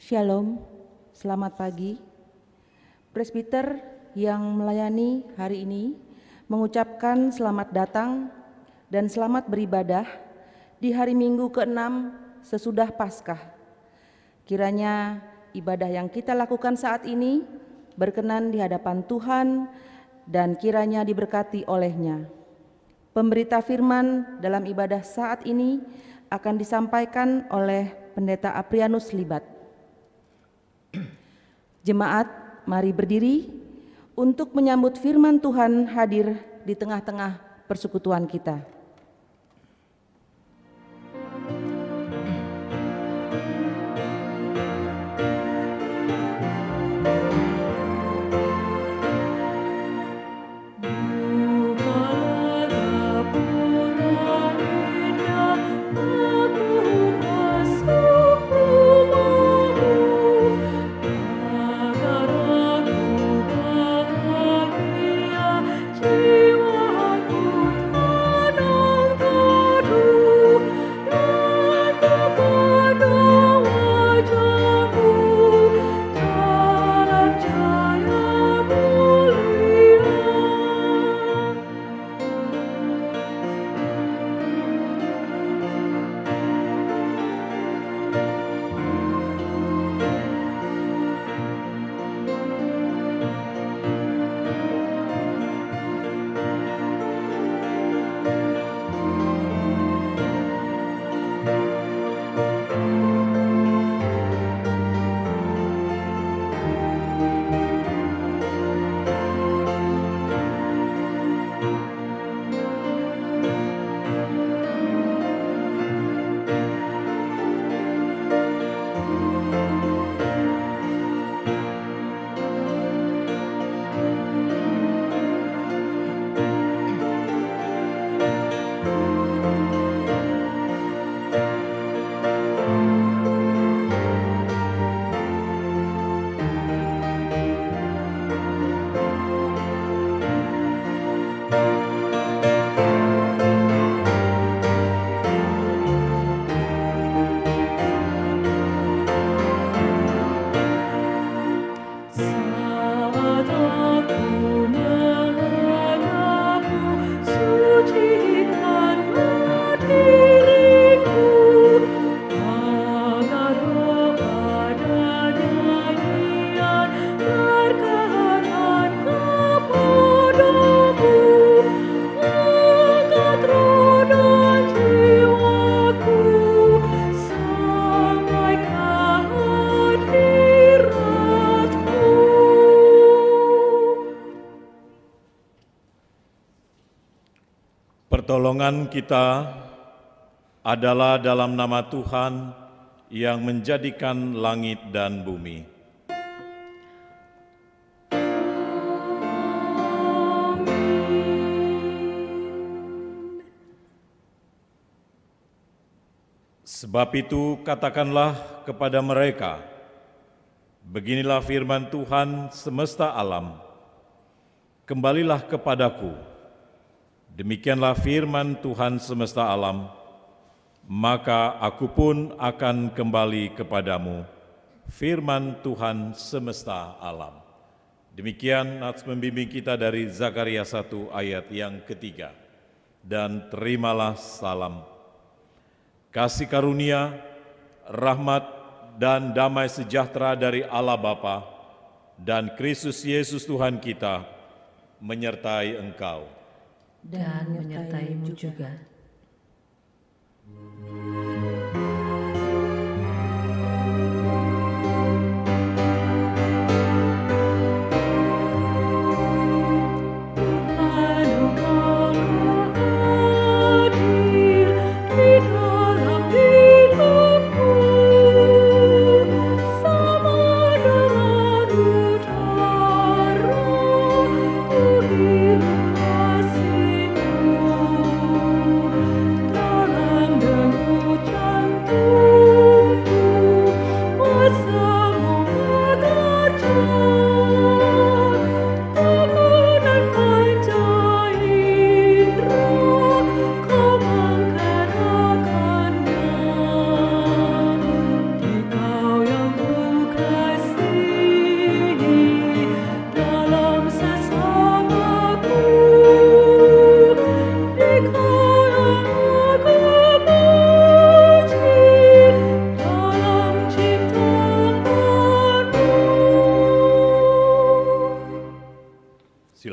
Shalom, selamat pagi. Presbiter yang melayani hari ini mengucapkan selamat datang dan selamat beribadah di hari Minggu ke-6 sesudah Paskah. Kiranya ibadah yang kita lakukan saat ini berkenan di hadapan Tuhan dan kiranya diberkati oleh-Nya. Pemberita firman dalam ibadah saat ini akan disampaikan oleh Pendeta Aprianus Libat. Jemaat, mari berdiri untuk menyambut firman Tuhan hadir di tengah-tengah persekutuan kita. Pertolongan kita adalah dalam nama Tuhan yang menjadikan langit dan bumi. Sebab itu katakanlah kepada mereka, beginilah firman Tuhan semesta alam, kembalilah kepadaku. Demikianlah firman Tuhan semesta alam, maka aku pun akan kembali kepadamu, firman Tuhan semesta alam. Demikian nats membimbing kita dari Zakaria 1 ayat yang ketiga. Dan terimalah salam. Kasih karunia, rahmat, dan damai sejahtera dari Allah Bapa dan Kristus Yesus Tuhan kita menyertai engkau. Dan menyertaimu juga. Dalam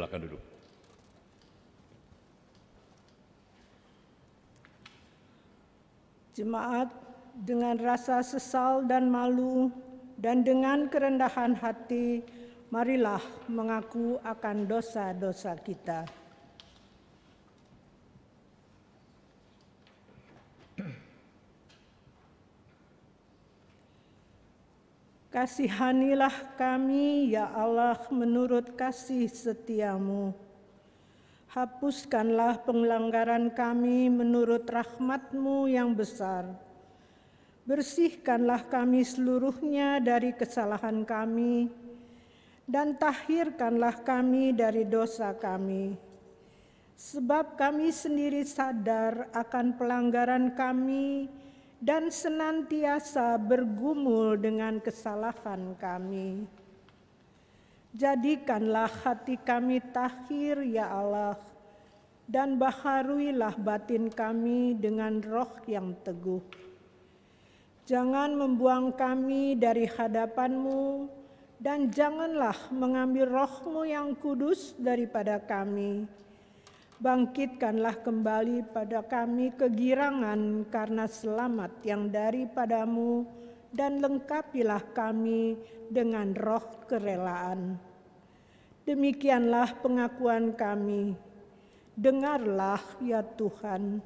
silakan duduk. Jemaat, dengan rasa sesal dan malu dan dengan kerendahan hati, marilah mengaku akan dosa-dosa kita. Kasihanilah kami, ya Allah, menurut kasih setiamu. Hapuskanlah pelanggaran kami menurut rahmat-Mu yang besar. Bersihkanlah kami seluruhnya dari kesalahan kami, dan tahirkanlah kami dari dosa kami. Sebab kami sendiri sadar akan pelanggaran kami, dan senantiasa bergumul dengan kesalahan kami. Jadikanlah hati kami tahir, ya Allah, dan baharuilah batin kami dengan roh yang teguh. Jangan membuang kami dari hadapan-Mu, dan janganlah mengambil roh-Mu yang kudus daripada kami. Bangkitkanlah kembali pada kami kegirangan karena selamat yang daripada-Mu, dan lengkapilah kami dengan roh kerelaan. Demikianlah pengakuan kami. Dengarlah, ya Tuhan.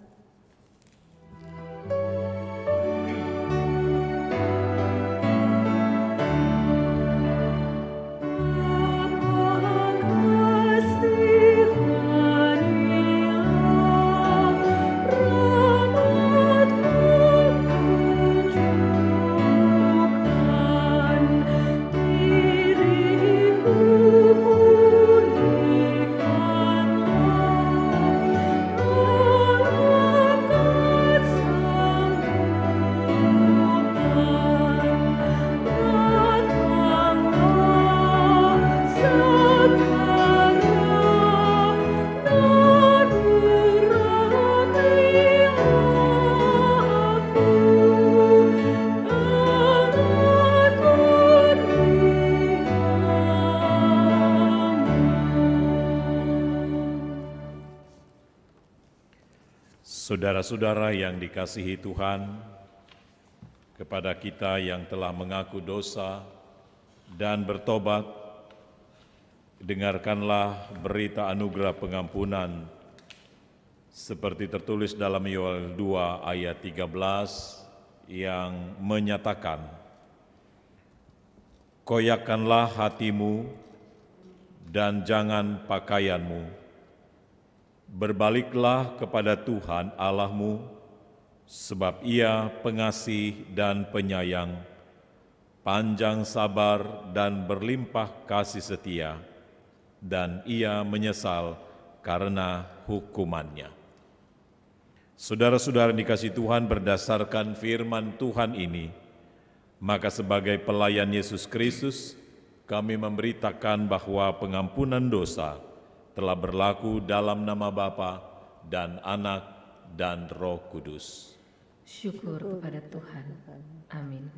Saudara-saudara yang dikasihi Tuhan, kepada kita yang telah mengaku dosa dan bertobat, dengarkanlah berita anugerah pengampunan seperti tertulis dalam Yoel 2 ayat 13 yang menyatakan, "Koyakkanlah hatimu dan jangan pakaianmu. Berbaliklah kepada Tuhan Allahmu, sebab Ia pengasih dan penyayang, panjang sabar dan berlimpah kasih setia, dan Ia menyesal karena hukumannya." Saudara-saudara dikasihi Tuhan, berdasarkan firman Tuhan ini, maka sebagai pelayan Yesus Kristus, kami memberitakan bahwa pengampunan dosa telah berlaku dalam nama Bapa dan Anak dan Roh Kudus. Syukur kepada Tuhan. Amin.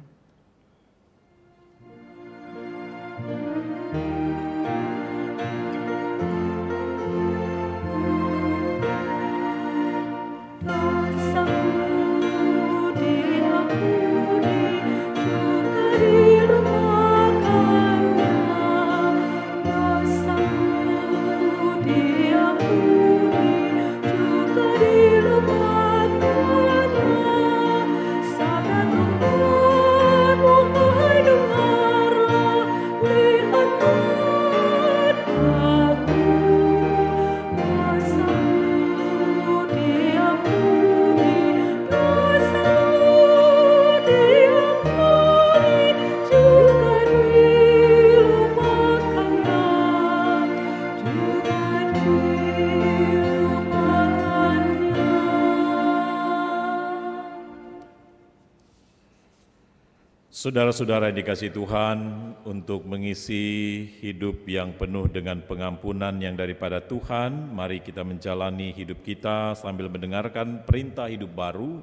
Saudara-saudara yang dikasihi Tuhan, untuk mengisi hidup yang penuh dengan pengampunan yang daripada Tuhan, mari kita menjalani hidup kita sambil mendengarkan perintah hidup baru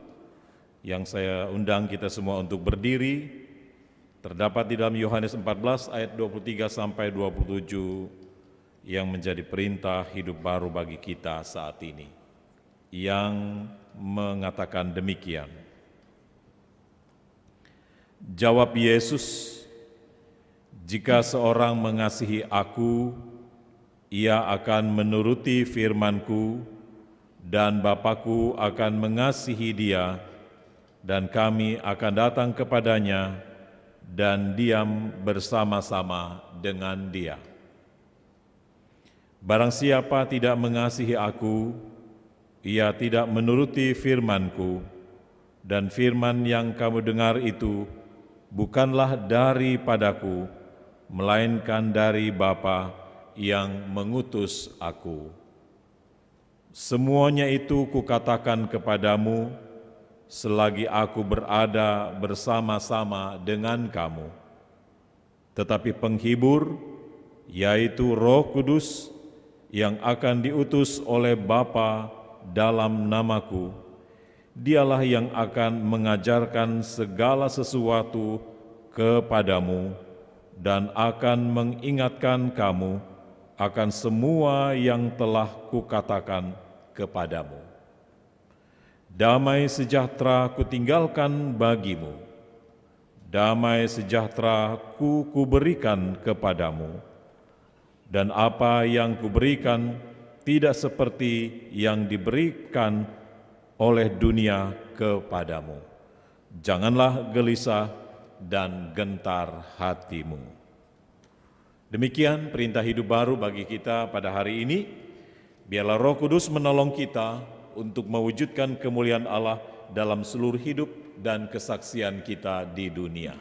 yang saya undang kita semua untuk berdiri. Terdapat di dalam Yohanes 14 ayat 23 sampai 27 yang menjadi perintah hidup baru bagi kita saat ini, yang mengatakan demikian. Jawab Yesus, "Jika seorang mengasihi Aku, ia akan menuruti firman-Ku, dan Bapa-Ku akan mengasihi dia, dan kami akan datang kepadanya dan diam bersama-sama dengan dia. Barang siapa tidak mengasihi Aku, ia tidak menuruti firman-Ku, dan firman yang kamu dengar itu bukanlah daripadaku, melainkan dari Bapa yang mengutus Aku. Semuanya itu kukatakan kepadamu selagi Aku berada bersama-sama dengan kamu. Tetapi penghibur, yaitu Roh Kudus, yang akan diutus oleh Bapa dalam namaku, Dialah yang akan mengajarkan segala sesuatu kepadamu dan akan mengingatkan kamu akan semua yang telah kukatakan kepadamu. Damai sejahtera kutinggalkan bagimu, damai sejahtera kuberikan kepadamu, dan apa yang kuberikan tidak seperti yang diberikan oleh dunia kepadamu. Janganlah gelisah dan gentar hatimu." Demikian perintah hidup baru bagi kita pada hari ini. Biarlah Roh Kudus menolong kita untuk mewujudkan kemuliaan Allah dalam seluruh hidup dan kesaksian kita di dunia.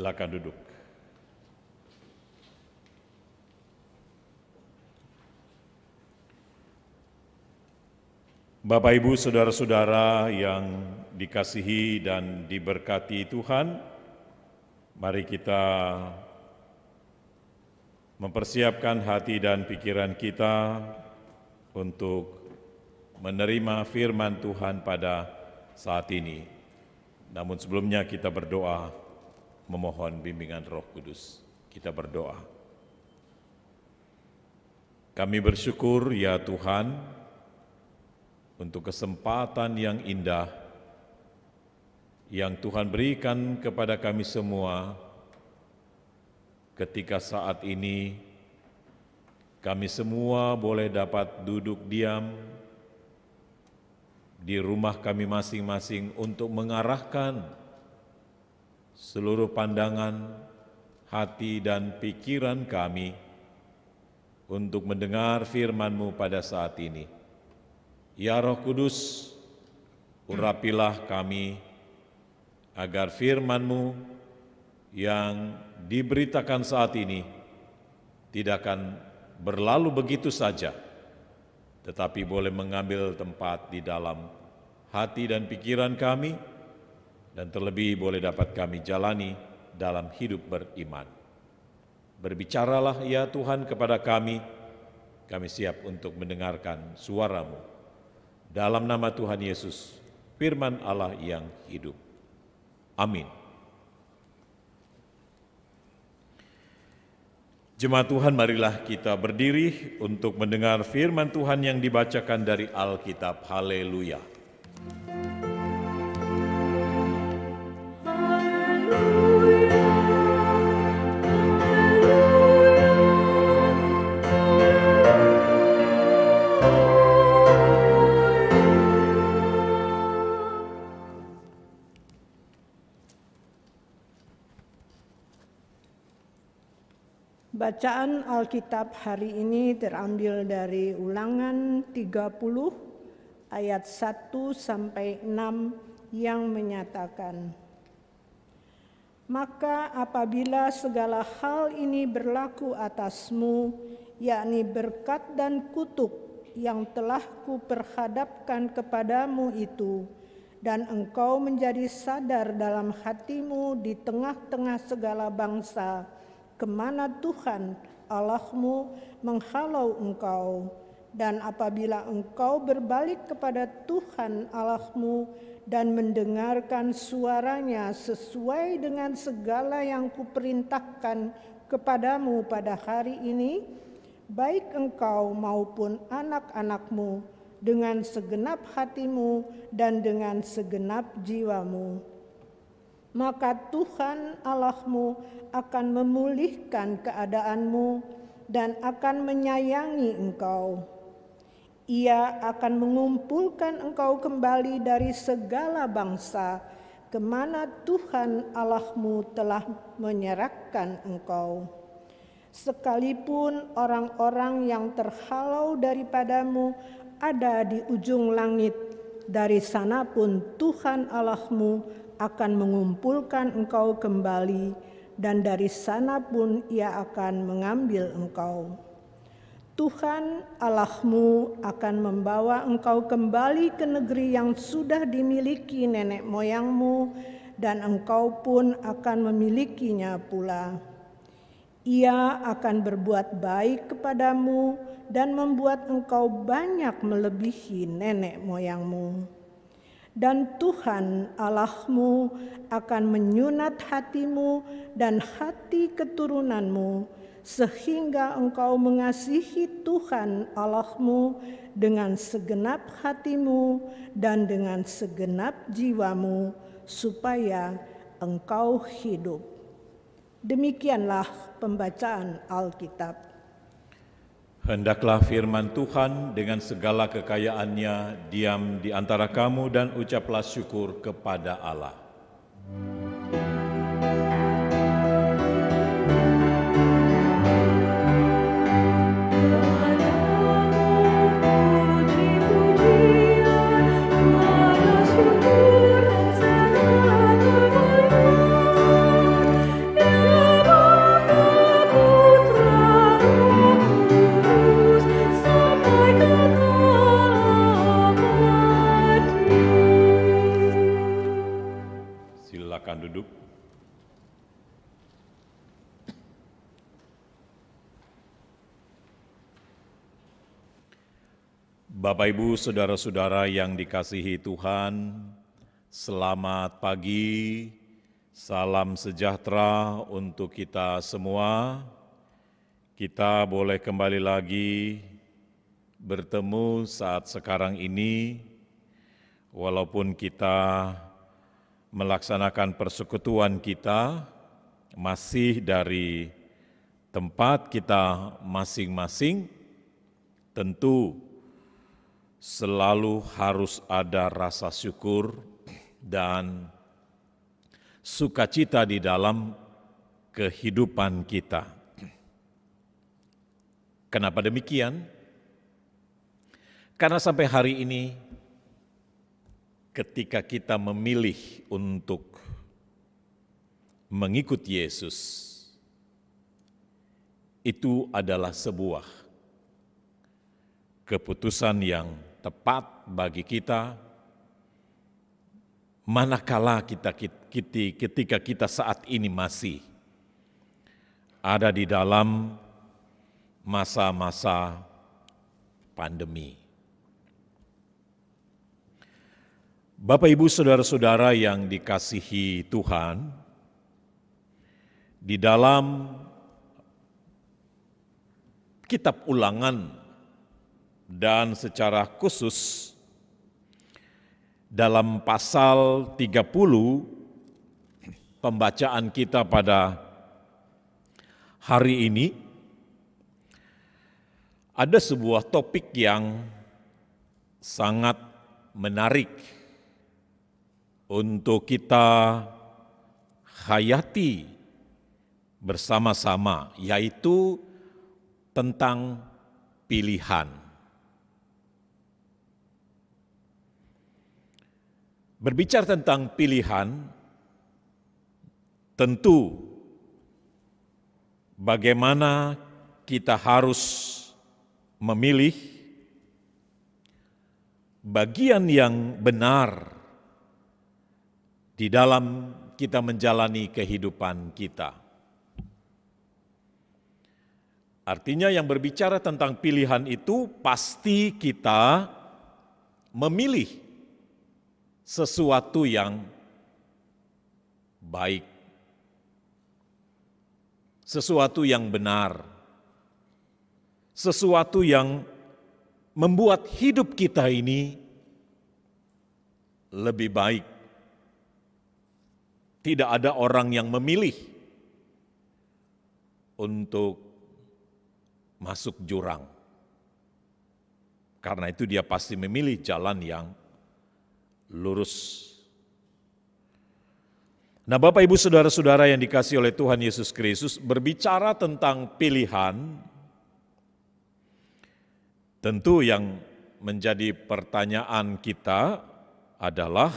Silakan duduk. Bapak, Ibu, saudara-saudara yang dikasihi dan diberkati Tuhan, mari kita mempersiapkan hati dan pikiran kita untuk menerima firman Tuhan pada saat ini. Namun sebelumnya kita berdoa, memohon bimbingan Roh Kudus. Kita berdoa. Kami bersyukur ya Tuhan untuk kesempatan yang indah yang Tuhan berikan kepada kami semua ketika saat ini kami semua boleh dapat duduk diam di rumah kami masing-masing untuk mengarahkan seluruh pandangan, hati, dan pikiran kami untuk mendengar firman-Mu pada saat ini. Ya Roh Kudus, urapilah kami agar firman-Mu yang diberitakan saat ini tidak akan berlalu begitu saja, tetapi boleh mengambil tempat di dalam hati dan pikiran kami, dan terlebih boleh dapat kami jalani dalam hidup beriman. Berbicaralah ya Tuhan kepada kami siap untuk mendengarkan suara-Mu. Dalam nama Tuhan Yesus, firman Allah yang hidup. Amin. Jemaat Tuhan, marilah kita berdiri untuk mendengar firman Tuhan yang dibacakan dari Alkitab. Haleluya. Bacaan Alkitab hari ini terambil dari Ulangan 30 ayat 1 sampai 6 yang menyatakan, "Maka apabila segala hal ini berlaku atasmu, yakni berkat dan kutuk yang telah kuperhadapkan kepadamu itu, dan engkau menjadi sadar dalam hatimu di tengah-tengah segala bangsa, kemana Tuhan Allahmu menghalau engkau. Dan apabila engkau berbalik kepada Tuhan Allahmu dan mendengarkan suaranya sesuai dengan segala yang kuperintahkan kepadamu pada hari ini, baik engkau maupun anak-anakmu, dengan segenap hatimu dan dengan segenap jiwamu, maka Tuhan Allahmu akan memulihkan keadaanmu dan akan menyayangi engkau. Ia akan mengumpulkan engkau kembali dari segala bangsa, kemana Tuhan Allahmu telah menyerahkan engkau. Sekalipun orang-orang yang terhalau daripadamu ada di ujung langit, dari sana pun Tuhan Allahmu akan mengumpulkan engkau kembali, dan dari sana pun Ia akan mengambil engkau. Tuhan Allahmu akan membawa engkau kembali ke negeri yang sudah dimiliki nenek moyangmu, dan engkau pun akan memilikinya pula. Ia akan berbuat baik kepadamu dan membuat engkau banyak melebihi nenek moyangmu. Dan Tuhan Allahmu akan menyunat hatimu dan hati keturunanmu, sehingga engkau mengasihi Tuhan Allahmu dengan segenap hatimu dan dengan segenap jiwamu, supaya engkau hidup." Demikianlah pembacaan Alkitab. Hendaklah firman Tuhan dengan segala kekayaannya diam di antara kamu, dan ucaplah syukur kepada Allah. Silakan duduk. Bapak, Ibu, saudara-saudara yang dikasihi Tuhan, selamat pagi, salam sejahtera untuk kita semua. Kita boleh kembali lagi bertemu saat sekarang ini, walaupun kita melaksanakan persekutuan kita masih dari tempat kita masing-masing. Tentu selalu harus ada rasa syukur dan sukacita di dalam kehidupan kita. Kenapa demikian? Karena sampai hari ini, ketika kita memilih untuk mengikut Yesus, itu adalah sebuah keputusan yang tepat bagi kita, manakala ketika kita saat ini masih ada di dalam masa-masa pandemi. Bapak, Ibu, saudara-saudara yang dikasihi Tuhan, di dalam kitab Ulangan dan secara khusus dalam pasal 30 pembacaan kita pada hari ini, ada sebuah topik yang sangat menarik untuk kita hayati bersama-sama, yaitu tentang pilihan. Berbicara tentang pilihan, tentu bagaimana kita harus memilih bagian yang benar di dalam kita menjalani kehidupan kita. Artinya yang berbicara tentang pilihan itu pasti kita memilih sesuatu yang baik, sesuatu yang benar, sesuatu yang membuat hidup kita ini lebih baik. Tidak ada orang yang memilih untuk masuk jurang. Karena itu dia pasti memilih jalan yang lurus. Nah, Bapak Ibu Saudara-saudara yang dikasihi oleh Tuhan Yesus Kristus, berbicara tentang pilihan, tentu yang menjadi pertanyaan kita adalah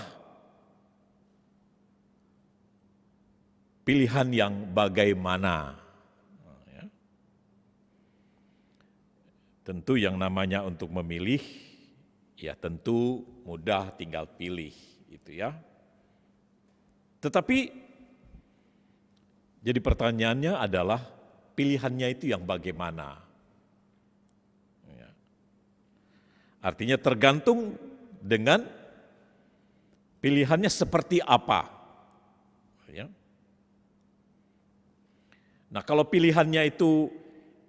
pilihan yang bagaimana. Tentu yang namanya untuk memilih, ya tentu mudah, tinggal pilih, itu ya. Tetapi jadi pertanyaannya adalah pilihannya itu yang bagaimana. Ya. Artinya tergantung dengan pilihannya seperti apa. Ya. Nah, kalau pilihannya itu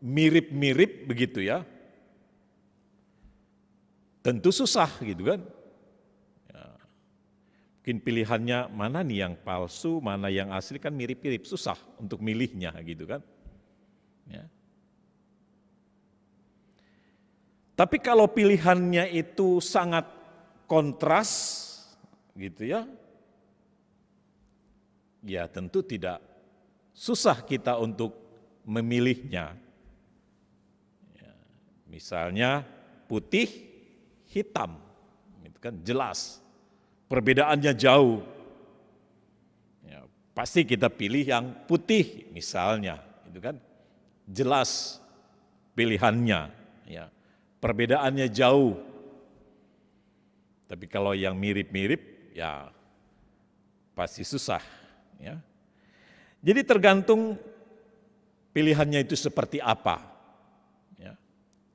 mirip-mirip begitu ya, tentu susah gitu kan. Ya. Mungkin pilihannya mana nih yang palsu, mana yang asli, kan mirip-mirip, susah untuk milihnya gitu kan. Ya. Tapi kalau pilihannya itu sangat kontras gitu ya, ya tentu tidak susah kita untuk memilihnya. Ya. Misalnya putih, hitam, itu kan jelas, perbedaannya jauh. Ya, pasti kita pilih yang putih misalnya, itu kan jelas pilihannya, ya, perbedaannya jauh. Tapi kalau yang mirip-mirip, ya pasti susah. Ya. Jadi tergantung pilihannya itu seperti apa, ya.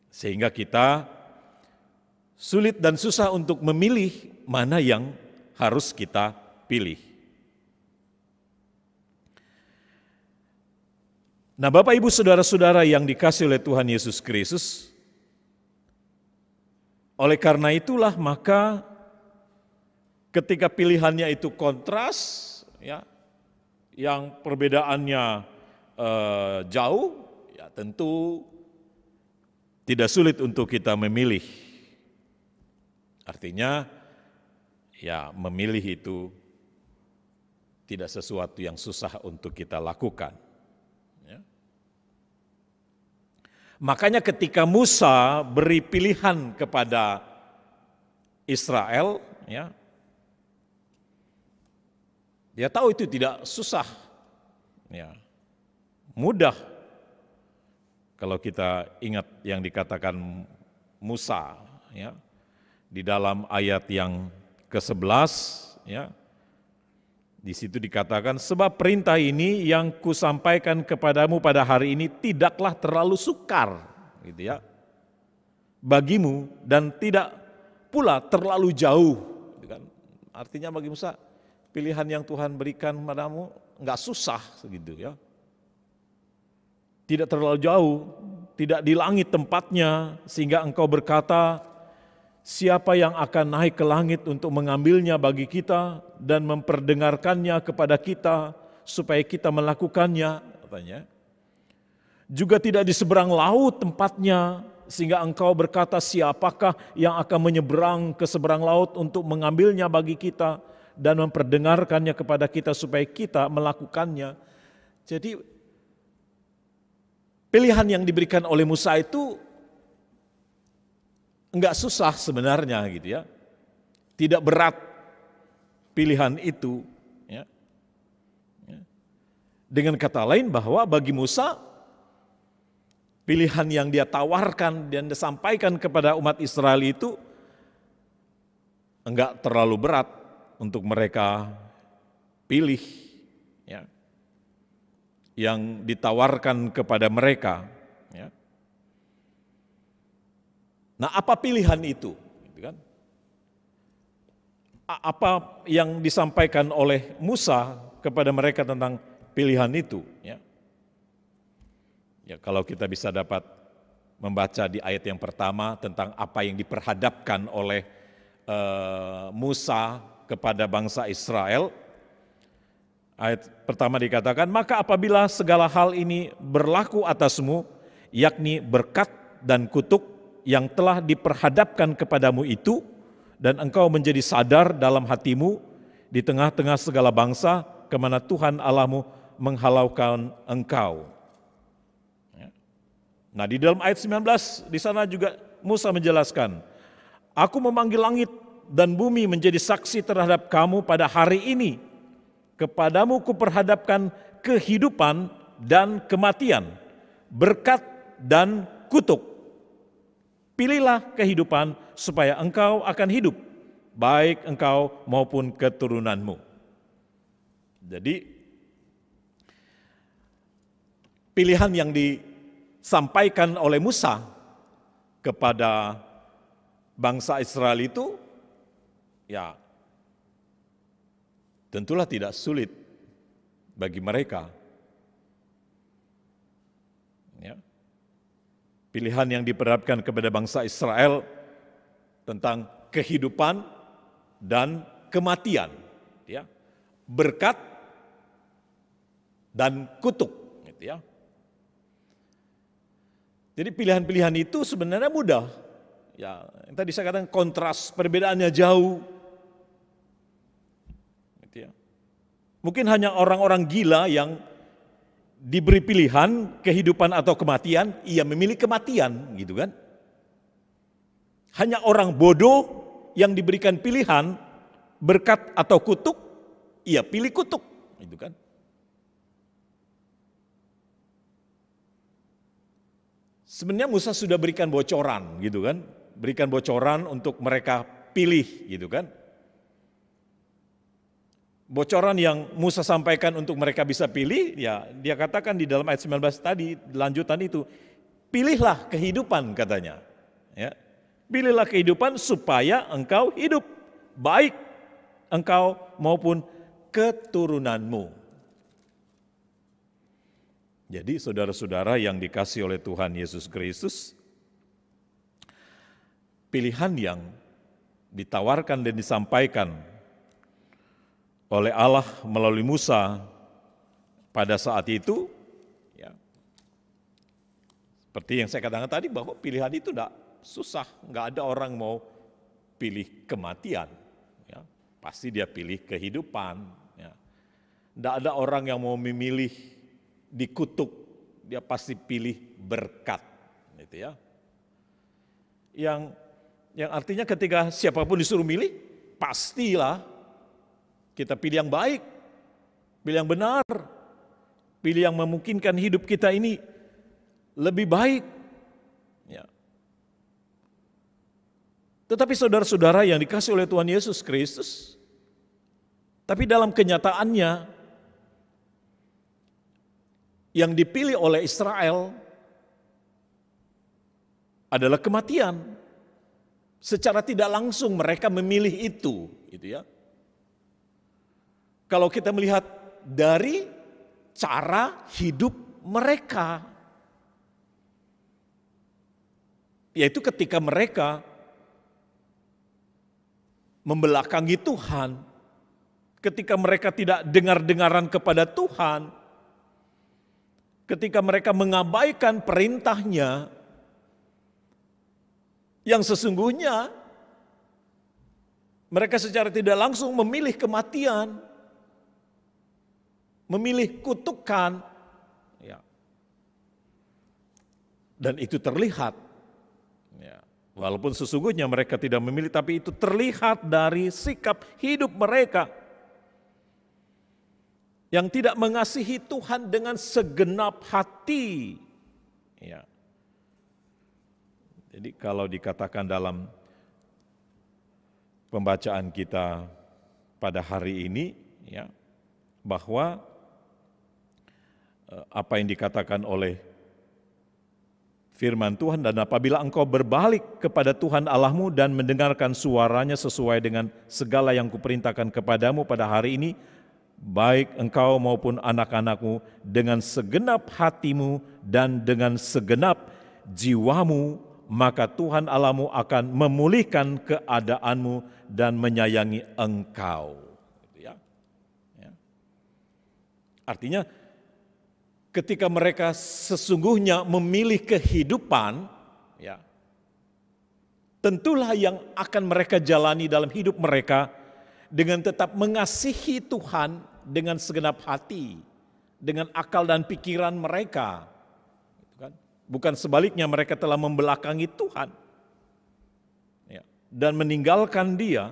Sehingga kita sulit dan susah untuk memilih mana yang harus kita pilih. Nah, Bapak Ibu Saudara-saudara yang dikasihi oleh Tuhan Yesus Kristus, oleh karena itulah maka ketika pilihannya itu kontras, ya, yang perbedaannya jauh, ya tentu tidak sulit untuk kita memilih. Artinya, ya memilih itu tidak sesuatu yang susah untuk kita lakukan. Ya. Makanya ketika Musa beri pilihan kepada Israel, ya, dia tahu itu tidak susah, ya, mudah. Kalau kita ingat yang dikatakan Musa, ya, di dalam ayat yang ke-11, ya, di situ dikatakan, sebab perintah ini yang kusampaikan kepadamu pada hari ini tidaklah terlalu sukar, gitu ya, bagimu, dan tidak pula terlalu jauh. Gitu kan. Artinya bagi Musa, pilihan yang Tuhan berikan padamu enggak susah segitu ya. Tidak terlalu jauh, tidak di langit tempatnya, sehingga engkau berkata, siapa yang akan naik ke langit untuk mengambilnya bagi kita dan memperdengarkannya kepada kita supaya kita melakukannya, katanya. Juga tidak di seberang laut tempatnya, sehingga engkau berkata siapakah yang akan menyeberang ke seberang laut untuk mengambilnya bagi kita dan memperdengarkannya kepada kita supaya kita melakukannya. Jadi pilihan yang diberikan oleh Musa itu enggak susah sebenarnya gitu ya. Tidak berat pilihan itu. Ya. Dengan kata lain bahwa bagi Musa, pilihan yang dia tawarkan dan disampaikan kepada umat Israel itu enggak terlalu berat untuk mereka pilih. Ya. Yang ditawarkan kepada mereka. Ya. Nah, apa pilihan itu? Gitu kan? Apa yang disampaikan oleh Musa kepada mereka tentang pilihan itu? Ya. Ya, kalau kita bisa dapat membaca di ayat yang pertama tentang apa yang diperhadapkan oleh Musa kepada bangsa Israel. Ayat pertama dikatakan, maka apabila segala hal ini berlaku atasmu, yakni berkat dan kutuk yang telah diperhadapkan kepadamu itu, dan engkau menjadi sadar dalam hatimu di tengah-tengah segala bangsa, kemana Tuhan Allahmu menghalaukan engkau. Nah, di dalam ayat 19, di sana juga Musa menjelaskan, aku memanggil langit dan bumi menjadi saksi terhadap kamu pada hari ini. Kepadamu kuperhadapkan kehidupan dan kematian, berkat dan kutuk. Pilihlah kehidupan supaya engkau akan hidup, baik engkau maupun keturunanmu. Jadi, pilihan yang disampaikan oleh Musa kepada bangsa Israel itu, ya, tentulah tidak sulit bagi mereka. Ya. Pilihan yang diperhadapkan kepada bangsa Israel tentang kehidupan dan kematian, ya. Berkat dan kutuk, gitu ya. Jadi pilihan-pilihan itu sebenarnya mudah. Ya, yang tadi saya katakan kontras, perbedaannya jauh. Mungkin hanya orang-orang gila yang diberi pilihan kehidupan atau kematian, ia memilih kematian, gitu kan? Hanya orang bodoh yang diberikan pilihan berkat atau kutuk, ia pilih kutuk, gitu kan? Sebenarnya Musa sudah berikan bocoran, gitu kan? Berikan bocoran untuk mereka pilih, gitu kan? Bocoran yang Musa sampaikan untuk mereka bisa pilih, ya dia katakan di dalam ayat 19 tadi, lanjutan itu, pilihlah kehidupan katanya. Ya. Pilihlah kehidupan supaya engkau hidup, baik engkau maupun keturunanmu. Jadi saudara-saudara yang dikasihi oleh Tuhan Yesus Kristus, pilihan yang ditawarkan dan disampaikan oleh Allah melalui Musa pada saat itu, ya, seperti yang saya katakan tadi bahwa pilihan itu tidak susah, nggak ada orang mau pilih kematian, ya, pasti dia pilih kehidupan. Ya. Tidak ada orang yang mau memilih dikutuk, dia pasti pilih berkat, gitu ya. Yang artinya ketika siapapun disuruh milih, pastilah kita pilih yang baik, pilih yang benar, pilih yang memungkinkan hidup kita ini lebih baik. Ya. Tetapi saudara-saudara yang dikasihi oleh Tuhan Yesus Kristus, tapi dalam kenyataannya yang dipilih oleh Israel adalah kematian. Secara tidak langsung mereka memilih itu, gitu ya. Kalau kita melihat dari cara hidup mereka, yaitu ketika mereka membelakangi Tuhan, ketika mereka tidak dengar-dengaran kepada Tuhan, ketika mereka mengabaikan perintahnya, yang sesungguhnya mereka secara tidak langsung memilih kematian, memilih kutukan. Ya. Dan itu terlihat. Ya, walaupun sesungguhnya mereka tidak memilih, tapi itu terlihat dari sikap hidup mereka yang tidak mengasihi Tuhan dengan segenap hati. Ya. Jadi kalau dikatakan dalam pembacaan kita pada hari ini, ya, bahwa apa yang dikatakan oleh firman Tuhan, dan apabila engkau berbalik kepada Tuhan Allahmu dan mendengarkan suaranya sesuai dengan segala yang kuperintahkan kepadamu pada hari ini, baik engkau maupun anak-anakmu dengan segenap hatimu dan dengan segenap jiwamu, maka Tuhan Allahmu akan memulihkan keadaanmu dan menyayangi engkau. Ya. Ya. Artinya ketika mereka sesungguhnya memilih kehidupan, ya, tentulah yang akan mereka jalani dalam hidup mereka dengan tetap mengasihi Tuhan dengan segenap hati, dengan akal dan pikiran mereka. Bukan sebaliknya mereka telah membelakangi Tuhan, ya, dan meninggalkan Dia.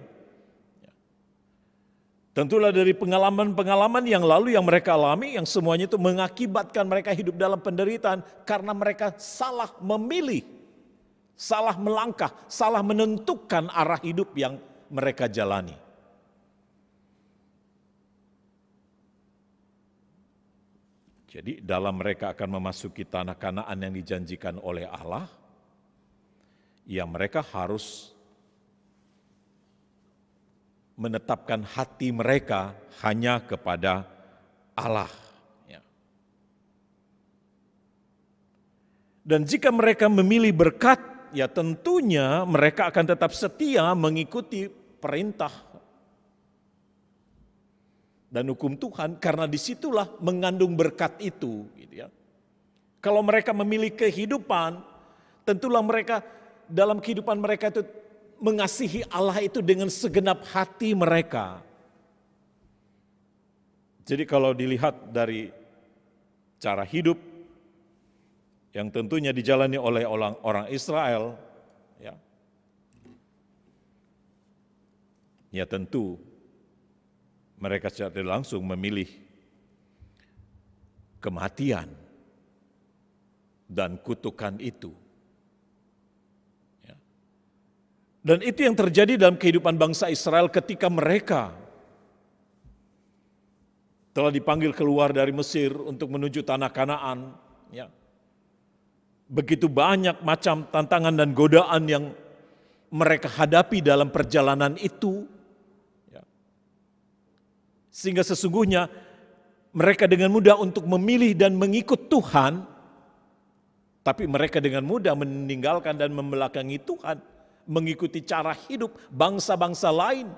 Tentulah dari pengalaman-pengalaman yang lalu yang mereka alami, yang semuanya itu mengakibatkan mereka hidup dalam penderitaan karena mereka salah memilih, salah melangkah, salah menentukan arah hidup yang mereka jalani. Jadi dalam mereka akan memasuki tanah Kanaan yang dijanjikan oleh Allah, ya mereka harus menetapkan hati mereka hanya kepada Allah. Ya. Dan jika mereka memilih berkat, ya tentunya mereka akan tetap setia mengikuti perintah dan hukum Tuhan, karena disitulah mengandung berkat itu. Gitu ya. Kalau mereka memilih kehidupan, tentulah mereka dalam kehidupan mereka itu mengasihi Allah itu dengan segenap hati mereka. Jadi kalau dilihat dari cara hidup yang tentunya dijalani oleh orang Israel, ya tentu mereka secara langsung memilih kematian dan kutukan itu. Dan itu yang terjadi dalam kehidupan bangsa Israel ketika mereka telah dipanggil keluar dari Mesir untuk menuju tanah Kanaan. Ya. Begitu banyak macam tantangan dan godaan yang mereka hadapi dalam perjalanan itu. Ya. Sehingga sesungguhnya mereka dengan mudah untuk memilih dan mengikut Tuhan, tapi mereka dengan mudah meninggalkan dan membelakangi Tuhan, mengikuti cara hidup bangsa-bangsa lain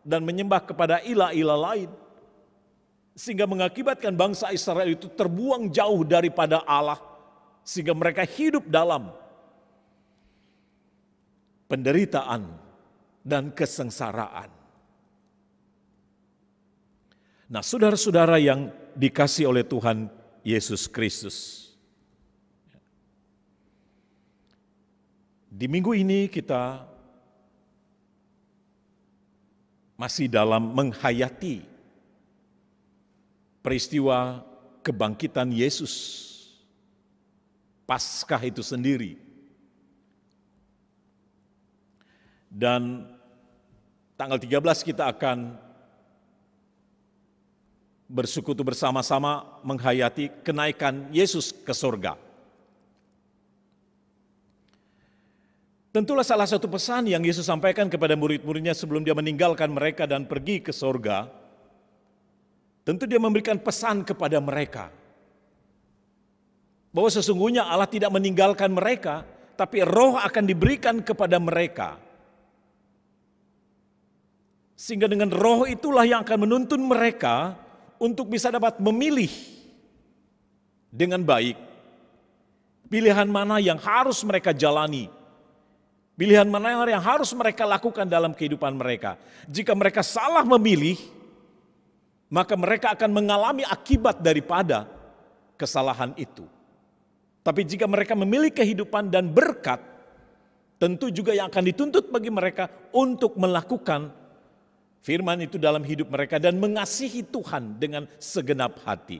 dan menyembah kepada ilah-ilah lain. Sehingga mengakibatkan bangsa Israel itu terbuang jauh daripada Allah, sehingga mereka hidup dalam penderitaan dan kesengsaraan. Nah, saudara-saudara yang dikasihi oleh Tuhan Yesus Kristus, di minggu ini kita masih dalam menghayati peristiwa kebangkitan Yesus, Paskah itu sendiri. Dan tanggal 13 kita akan bersekutu bersama-sama menghayati kenaikan Yesus ke surga. Tentulah salah satu pesan yang Yesus sampaikan kepada murid-muridnya sebelum dia meninggalkan mereka dan pergi ke sorga. Tentu dia memberikan pesan kepada mereka bahwa sesungguhnya Allah tidak meninggalkan mereka, tapi roh akan diberikan kepada mereka. Sehingga dengan roh itulah yang akan menuntun mereka untuk bisa dapat memilih dengan baik pilihan mana yang harus mereka jalani. Pilihan mana yang harus mereka lakukan dalam kehidupan mereka. Jika mereka salah memilih, maka mereka akan mengalami akibat daripada kesalahan itu. Tapi jika mereka memilih kehidupan dan berkat, tentu juga yang akan dituntut bagi mereka untuk melakukan firman itu dalam hidup mereka dan mengasihi Tuhan dengan segenap hati.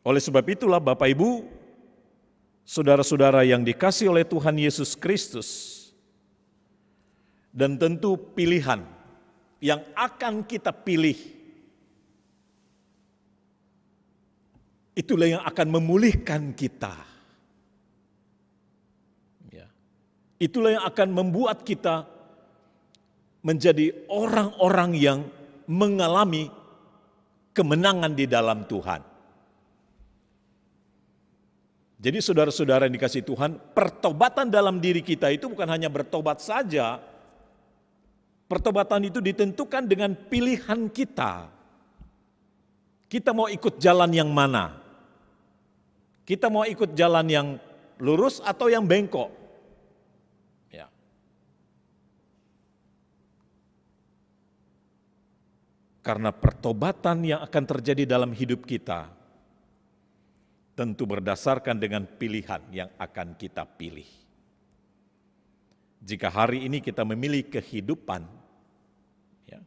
Oleh sebab itulah Bapak Ibu, saudara-saudara yang dikasihi oleh Tuhan Yesus Kristus, dan tentu pilihan yang akan kita pilih, itulah yang akan memulihkan kita. Ya. Itulah yang akan membuat kita menjadi orang-orang yang mengalami kemenangan di dalam Tuhan. Jadi saudara-saudara yang dikasihi Tuhan, pertobatan dalam diri kita itu bukan hanya bertobat saja. Pertobatan itu ditentukan dengan pilihan kita. Kita mau ikut jalan yang mana? Kita mau ikut jalan yang lurus atau yang bengkok? Ya. Karena pertobatan yang akan terjadi dalam hidup kita tentu berdasarkan dengan pilihan yang akan kita pilih. Jika hari ini kita memilih kehidupan, ya,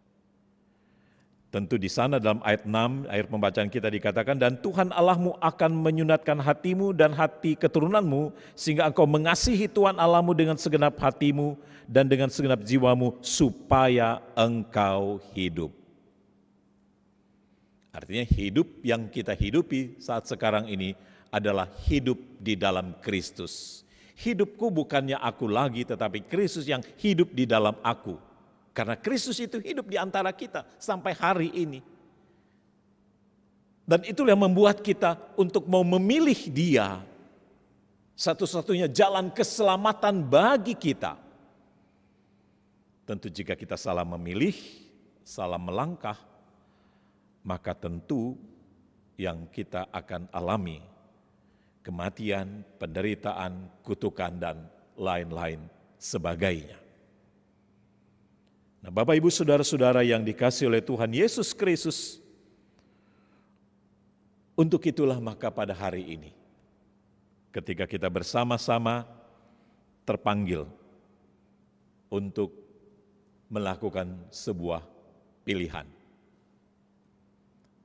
tentu di sana dalam ayat 6, ayat pembacaan kita dikatakan, dan Tuhan Allahmu akan menyunatkan hatimu dan hati keturunanmu, sehingga engkau mengasihi Tuhan Allahmu dengan segenap hatimu dan dengan segenap jiwamu, supaya engkau hidup. Artinya hidup yang kita hidupi saat sekarang ini adalah hidup di dalam Kristus. Hidupku bukannya aku lagi, tetapi Kristus yang hidup di dalam aku. Karena Kristus itu hidup di antara kita sampai hari ini. Dan itulah yang membuat kita untuk mau memilih Dia. Satu-satunya jalan keselamatan bagi kita. Tentu jika kita salah memilih, salah melangkah, maka tentu yang kita akan alami kematian, penderitaan, kutukan, dan lain-lain sebagainya. Nah, Bapak Ibu saudara-saudara yang dikasihi oleh Tuhan Yesus Kristus, untuk itulah maka pada hari ini, ketika kita bersama-sama terpanggil untuk melakukan sebuah pilihan.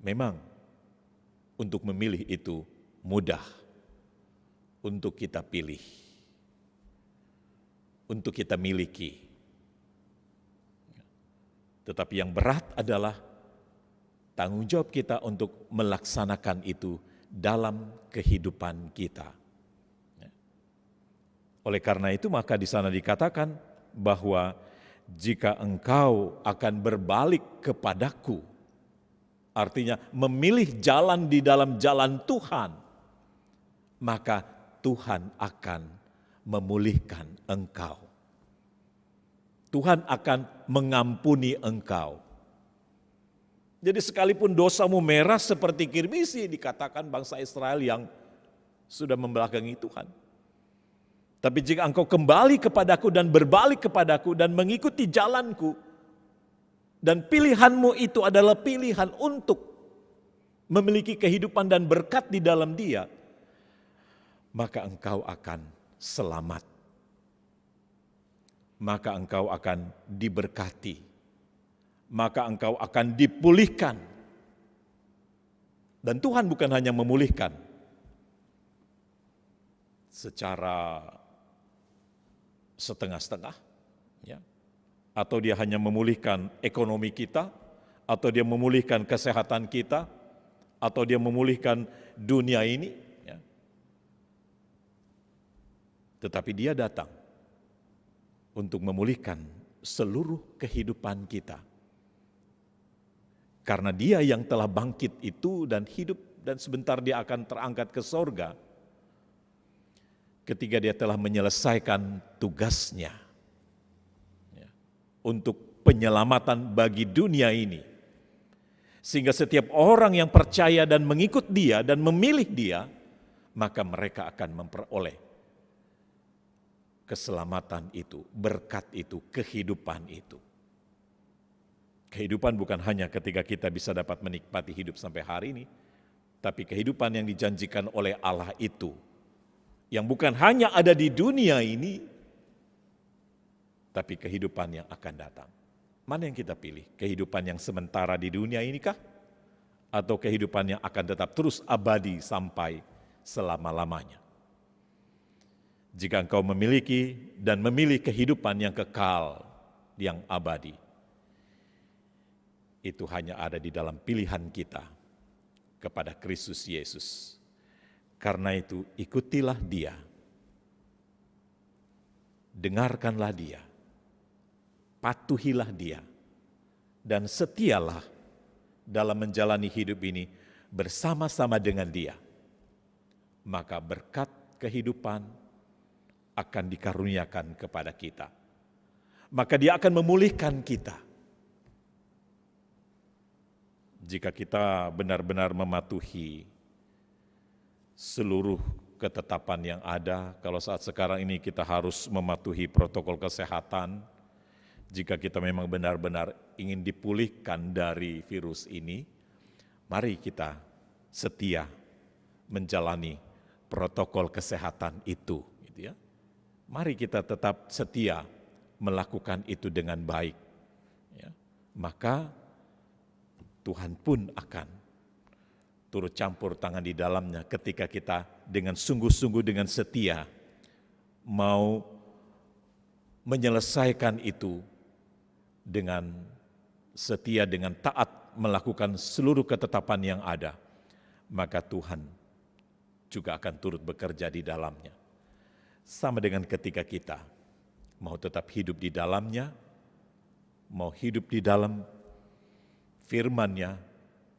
Memang untuk memilih itu mudah untuk kita pilih, untuk kita miliki. Tetapi yang berat adalah tanggung jawab kita untuk melaksanakan itu dalam kehidupan kita. Oleh karena itu maka di sana dikatakan bahwa jika engkau akan berbalik kepadaku, artinya memilih jalan di dalam jalan Tuhan, maka Tuhan akan memulihkan engkau. Tuhan akan mengampuni engkau. Jadi sekalipun dosamu merah seperti kirmisi, dikatakan bangsa Israel yang sudah membelakangi Tuhan. Tapi jika engkau kembali kepadaku dan berbalik kepadaku dan mengikuti jalanku, dan pilihanmu itu adalah pilihan untuk memiliki kehidupan dan berkat di dalam Dia, maka engkau akan selamat. Maka engkau akan diberkati. Maka engkau akan dipulihkan. Dan Tuhan bukan hanya memulihkan secara setengah-setengah, ya, atau Dia hanya memulihkan ekonomi kita, atau Dia memulihkan kesehatan kita, atau Dia memulihkan dunia ini, ya. Tetapi Dia datang untuk memulihkan seluruh kehidupan kita. Karena Dia yang telah bangkit itu dan hidup dan sebentar Dia akan terangkat ke sorga ketika Dia telah menyelesaikan tugasnya, ya, untuk penyelamatan bagi dunia ini. Sehingga setiap orang yang percaya dan mengikut Dia dan memilih Dia, maka mereka akan memperoleh keselamatan itu, berkat itu, kehidupan itu. Kehidupan bukan hanya ketika kita bisa dapat menikmati hidup sampai hari ini, Tapi kehidupan yang dijanjikan oleh Allah itu, yang bukan hanya ada di dunia ini, tapi kehidupan yang akan datang. Mana yang kita pilih? Kehidupan yang sementara di dunia ini kah? Atau kehidupan yang akan tetap terus abadi sampai selama-lamanya? Jika engkau memiliki dan memilih kehidupan yang kekal, yang abadi, itu hanya ada di dalam pilihan kita kepada Kristus Yesus. Karena itu ikutilah Dia, dengarkanlah Dia, patuhilah Dia, dan setialah dalam menjalani hidup ini bersama-sama dengan Dia. Maka berkat kehidupan akan dikaruniakan kepada kita. Maka Dia akan memulihkan kita. Jika kita benar-benar mematuhi seluruh ketetapan yang ada, kalau saat sekarang ini kita harus mematuhi protokol kesehatan, jika kita memang benar-benar ingin dipulihkan dari virus ini, mari kita setia menjalani protokol kesehatan itu. Gitu ya. Mari kita tetap setia melakukan itu dengan baik. Ya. Maka Tuhan pun akan turut campur tangan di dalamnya ketika kita dengan sungguh-sungguh, dengan setia mau menyelesaikan itu dengan setia, dengan taat melakukan seluruh ketetapan yang ada, maka Tuhan juga akan turut bekerja di dalamnya. Sama dengan ketika kita mau tetap hidup di dalamnya, mau hidup di dalam firman-Nya,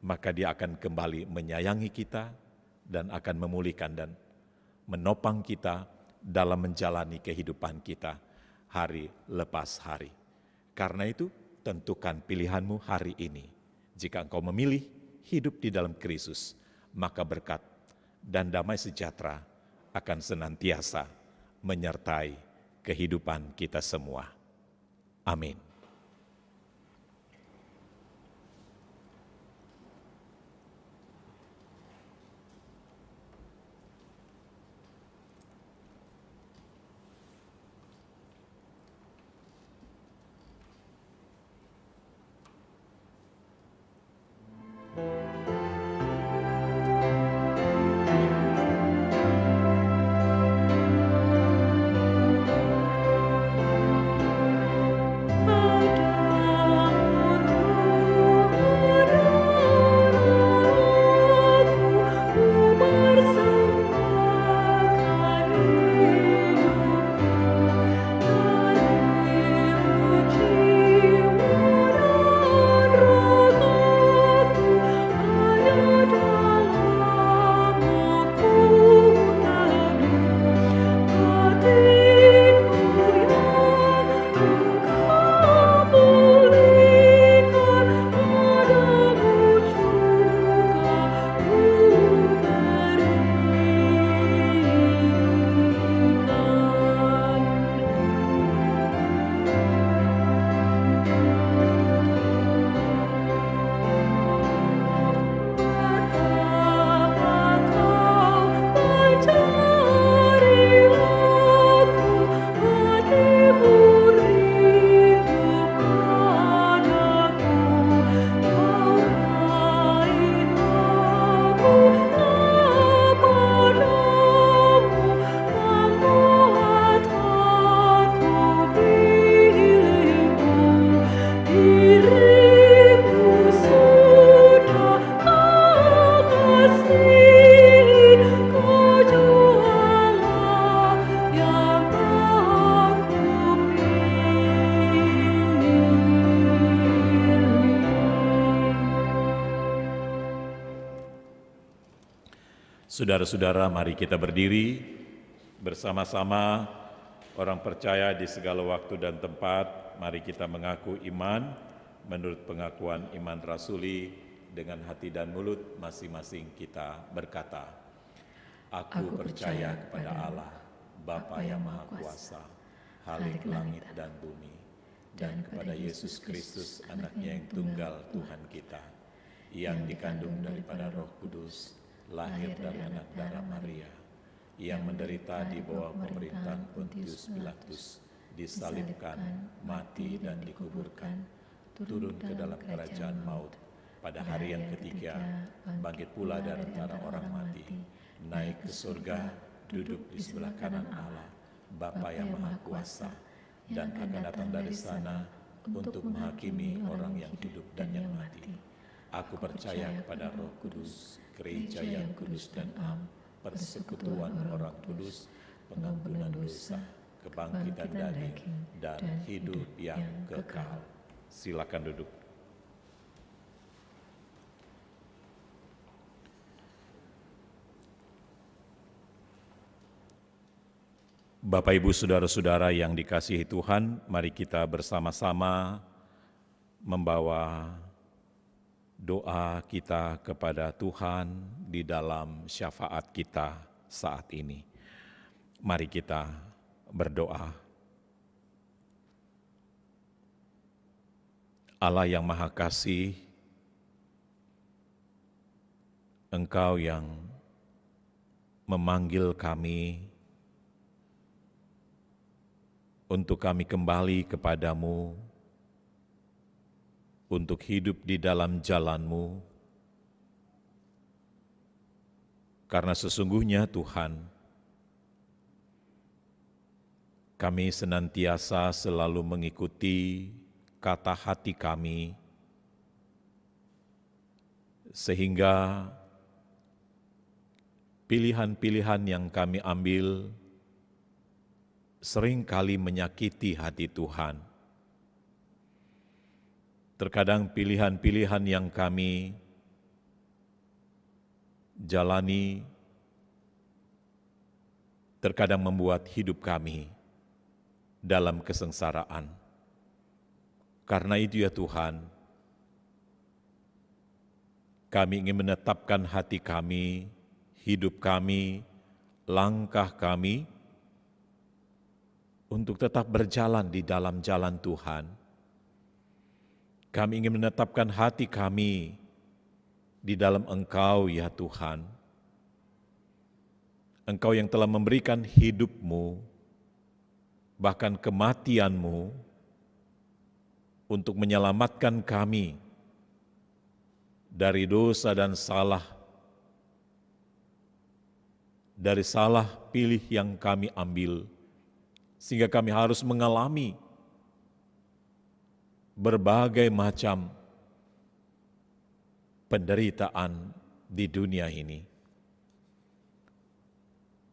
maka Dia akan kembali menyayangi kita dan akan memulihkan dan menopang kita dalam menjalani kehidupan kita hari lepas hari. Karena itu, tentukan pilihanmu hari ini. Jika engkau memilih hidup di dalam Kristus, maka berkat dan damai sejahtera akan senantiasa menyertai kehidupan kita semua. Amin. Saudara-saudara, mari kita berdiri bersama-sama orang percaya di segala waktu dan tempat. Mari kita mengaku iman menurut pengakuan iman rasuli dengan hati dan mulut masing-masing kita berkata, Aku percaya kepada Allah, Bapa yang Maha Kuasa, Khalik langit dan bumi, dan kepada Yesus Kristus, anaknya yang tunggal Tuhan kita, yang dikandung daripada Roh Kudus, lahir dari anak darah Maria, yang menderita di bawah pemerintahan Pontius Pilatus, disalibkan, mati dan dikuburkan, turun ke dalam kerajaan maut, pada hari yang ketiga bangkit pula dari antara orang mati, naik ke surga, duduk di sebelah kanan Allah, Bapa yang Maha Kuasa, dan akan datang dari sana untuk menghakimi orang yang hidup dan yang mati. Aku percaya kepada Roh Kudus, gereja yang kudus dan am, persekutuan orang kudus, pengampunan dosa, kebangkitan dari dan hidup yang kekal. Silakan duduk. Bapak, Ibu, Saudara-saudara yang dikasihi Tuhan, mari kita bersama-sama membawa doa kita kepada Tuhan di dalam syafaat kita saat ini. Mari kita berdoa. Allah yang Maha Kasih, Engkau yang memanggil kami untuk kami kembali kepadamu, untuk hidup di dalam jalan-Mu, karena sesungguhnya Tuhan, kami senantiasa selalu mengikuti kata hati kami, sehingga pilihan-pilihan yang kami ambil seringkali menyakiti hati Tuhan. Terkadang pilihan-pilihan yang kami jalani terkadang membuat hidup kami dalam kesengsaraan. Karena itu ya Tuhan, kami ingin menetapkan hati kami, hidup kami, langkah kami, untuk tetap berjalan di dalam jalan Tuhan. Kami ingin menetapkan hati kami di dalam Engkau ya Tuhan. Engkau yang telah memberikan hidup-Mu, bahkan kematian-Mu, untuk menyelamatkan kami dari dosa dan salah, dari salah pilih yang kami ambil, sehingga kami harus mengalami berbagai macam penderitaan di dunia ini.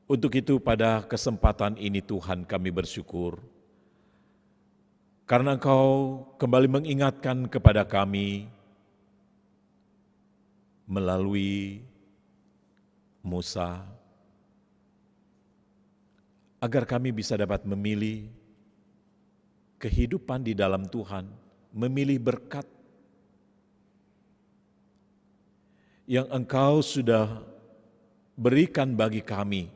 Untuk itu pada kesempatan ini Tuhan kami bersyukur, karena Engkau kembali mengingatkan kepada kami melalui Musa, agar kami bisa dapat memilih kehidupan di dalam Tuhan, memilih berkat yang Engkau sudah berikan bagi kami.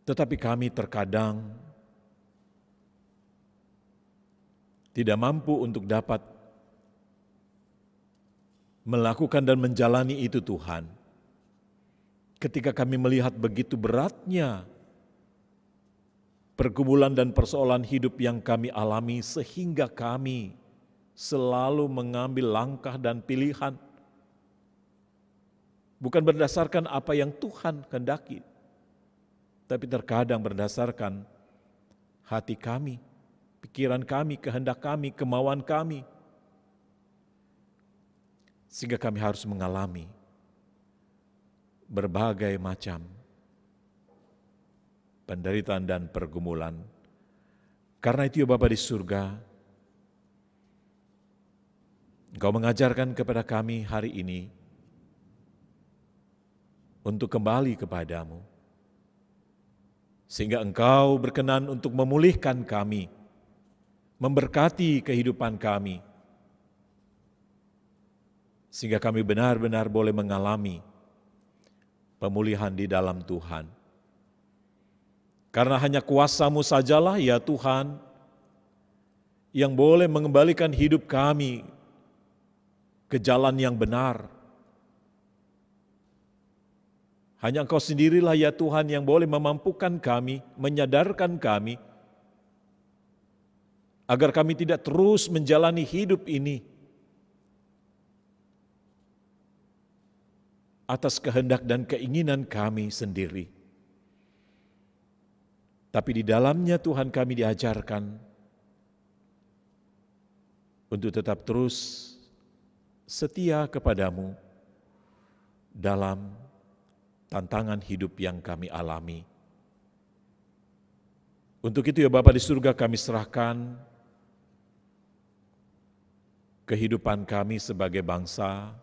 Tetapi kami terkadang tidak mampu untuk dapat melakukan dan menjalani itu Tuhan. Ketika kami melihat begitu beratnya pergumulan dan persoalan hidup yang kami alami, sehingga kami selalu mengambil langkah dan pilihan bukan berdasarkan apa yang Tuhan kehendaki, tapi terkadang berdasarkan hati kami, pikiran kami, kehendak kami, kemauan kami, sehingga kami harus mengalami berbagai macam penderitaan dan pergumulan. Karena itu ya Bapa di surga, Engkau mengajarkan kepada kami hari ini untuk kembali kepadamu, sehingga Engkau berkenan untuk memulihkan kami, memberkati kehidupan kami, sehingga kami benar-benar boleh mengalami pemulihan di dalam Tuhan. Karena hanya kuasa-Mu sajalah ya Tuhan yang boleh mengembalikan hidup kami ke jalan yang benar, Hanya Engkau sendirilah ya Tuhan yang boleh memampukan kami, menyadarkan kami, agar kami tidak terus menjalani hidup ini atas kehendak dan keinginan kami sendiri. Tapi di dalamnya Tuhan kami diajarkan untuk tetap terus setia kepadamu dalam tantangan hidup yang kami alami. Untuk itu ya Bapa di surga, kami serahkan kehidupan kami sebagai bangsa.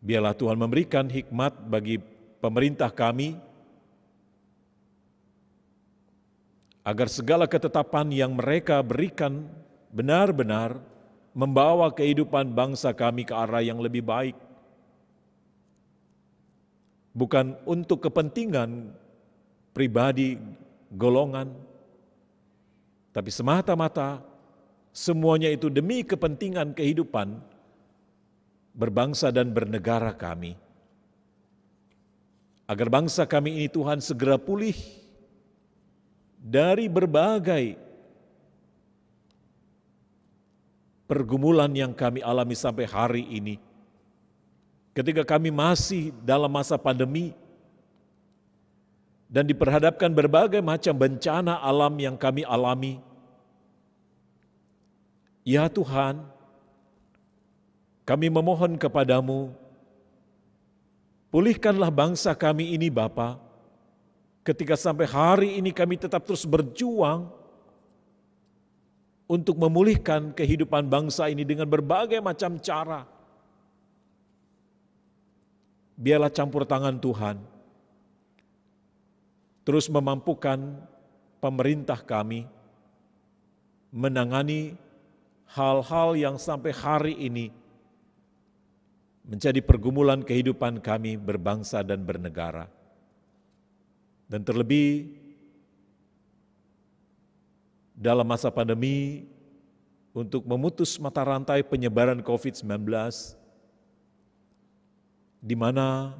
Biarlah Tuhan memberikan hikmat bagi pemerintah kami, agar segala ketetapan yang mereka berikan benar-benar membawa kehidupan bangsa kami ke arah yang lebih baik. Bukan untuk kepentingan pribadi, golongan, tapi semata-mata semuanya itu demi kepentingan kehidupan berbangsa dan bernegara kami. Agar bangsa kami ini Tuhan segera pulih dari berbagai pergumulan yang kami alami sampai hari ini. Ketika kami masih dalam masa pandemi dan diperhadapkan berbagai macam bencana alam yang kami alami, ya Tuhan, kami memohon kepadamu, pulihkanlah bangsa kami ini Bapa, ketika sampai hari ini kami tetap terus berjuang untuk memulihkan kehidupan bangsa ini dengan berbagai macam cara. Biarlah campur tangan Tuhan terus memampukan pemerintah kami menangani hal-hal yang sampai hari ini menjadi pergumulan kehidupan kami berbangsa dan bernegara. Dan terlebih dalam masa pandemi untuk memutus mata rantai penyebaran COVID-19, di mana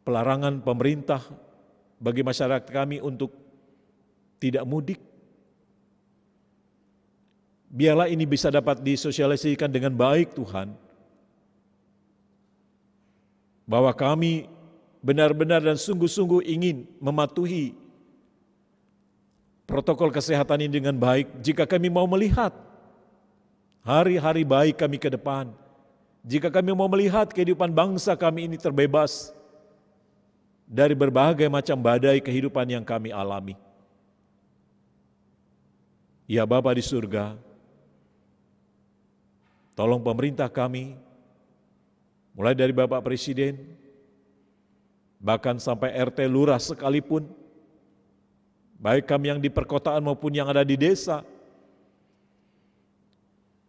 pelarangan pemerintah bagi masyarakat kami untuk tidak mudik, biarlah ini bisa dapat disosialisasikan dengan baik Tuhan, bahwa kami benar-benar dan sungguh-sungguh ingin mematuhi protokol kesehatan ini dengan baik jika kami mau melihat hari-hari baik kami ke depan. Jika kami mau melihat kehidupan bangsa kami ini terbebas dari berbagai macam badai kehidupan yang kami alami. Ya Bapa di surga, tolong pemerintah kami, mulai dari Bapak Presiden, bahkan sampai RT Lurah sekalipun, baik kami yang di perkotaan maupun yang ada di desa,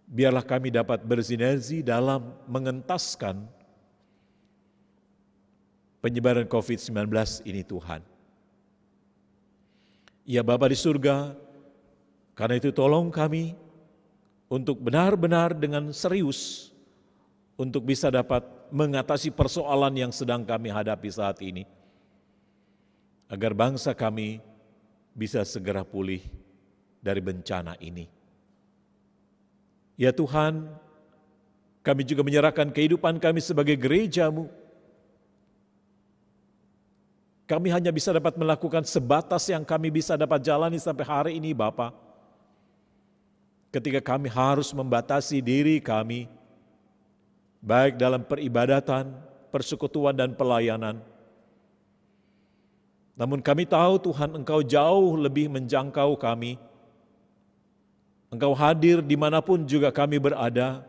biarlah kami dapat bersinergi dalam mengentaskan penyebaran COVID-19 ini Tuhan. Ya Bapa di surga, karena itu tolong kami untuk benar-benar dengan serius untuk bisa dapat mengatasi persoalan yang sedang kami hadapi saat ini, agar bangsa kami bisa segera pulih dari bencana ini. Ya Tuhan, kami juga menyerahkan kehidupan kami sebagai gereja-Mu. Kami hanya bisa dapat melakukan sebatas yang kami bisa dapat jalani sampai hari ini Bapa. Ketika kami harus membatasi diri kami, baik dalam peribadatan, persekutuan dan pelayanan. Namun kami tahu Tuhan Engkau jauh lebih menjangkau kami. Engkau hadir dimanapun juga kami berada,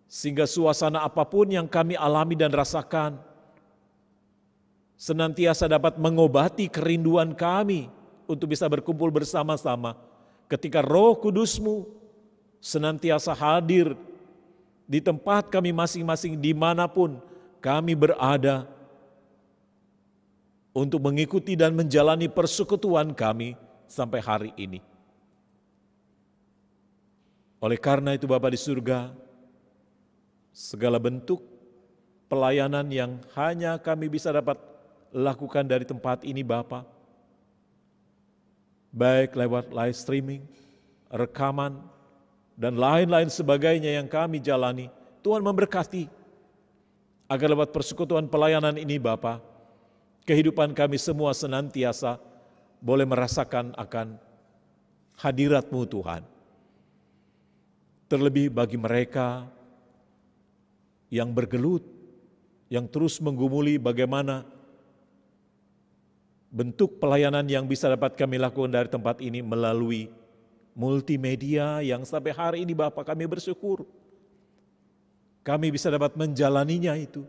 sehingga suasana apapun yang kami alami dan rasakan, senantiasa dapat mengobati kerinduan kami untuk bisa berkumpul bersama-sama ketika Roh Kudus-Mu senantiasa hadir di tempat kami masing-masing dimanapun kami berada, untuk mengikuti dan menjalani persekutuan kami sampai hari ini. Oleh karena itu Bapa di surga, segala bentuk pelayanan yang hanya kami bisa dapat lakukan dari tempat ini Bapa, baik lewat live streaming, rekaman, dan lain-lain sebagainya yang kami jalani. Tuhan memberkati, agar lewat persekutuan pelayanan ini Bapa, kehidupan kami semua senantiasa boleh merasakan akan hadirat-Mu Tuhan. Terlebih bagi mereka yang bergelut, yang terus menggumuli bagaimana bentuk pelayanan yang bisa dapat kami lakukan dari tempat ini melalui multimedia yang sampai hari ini Bapak kami bersyukur. Kami bisa dapat menjalaninya itu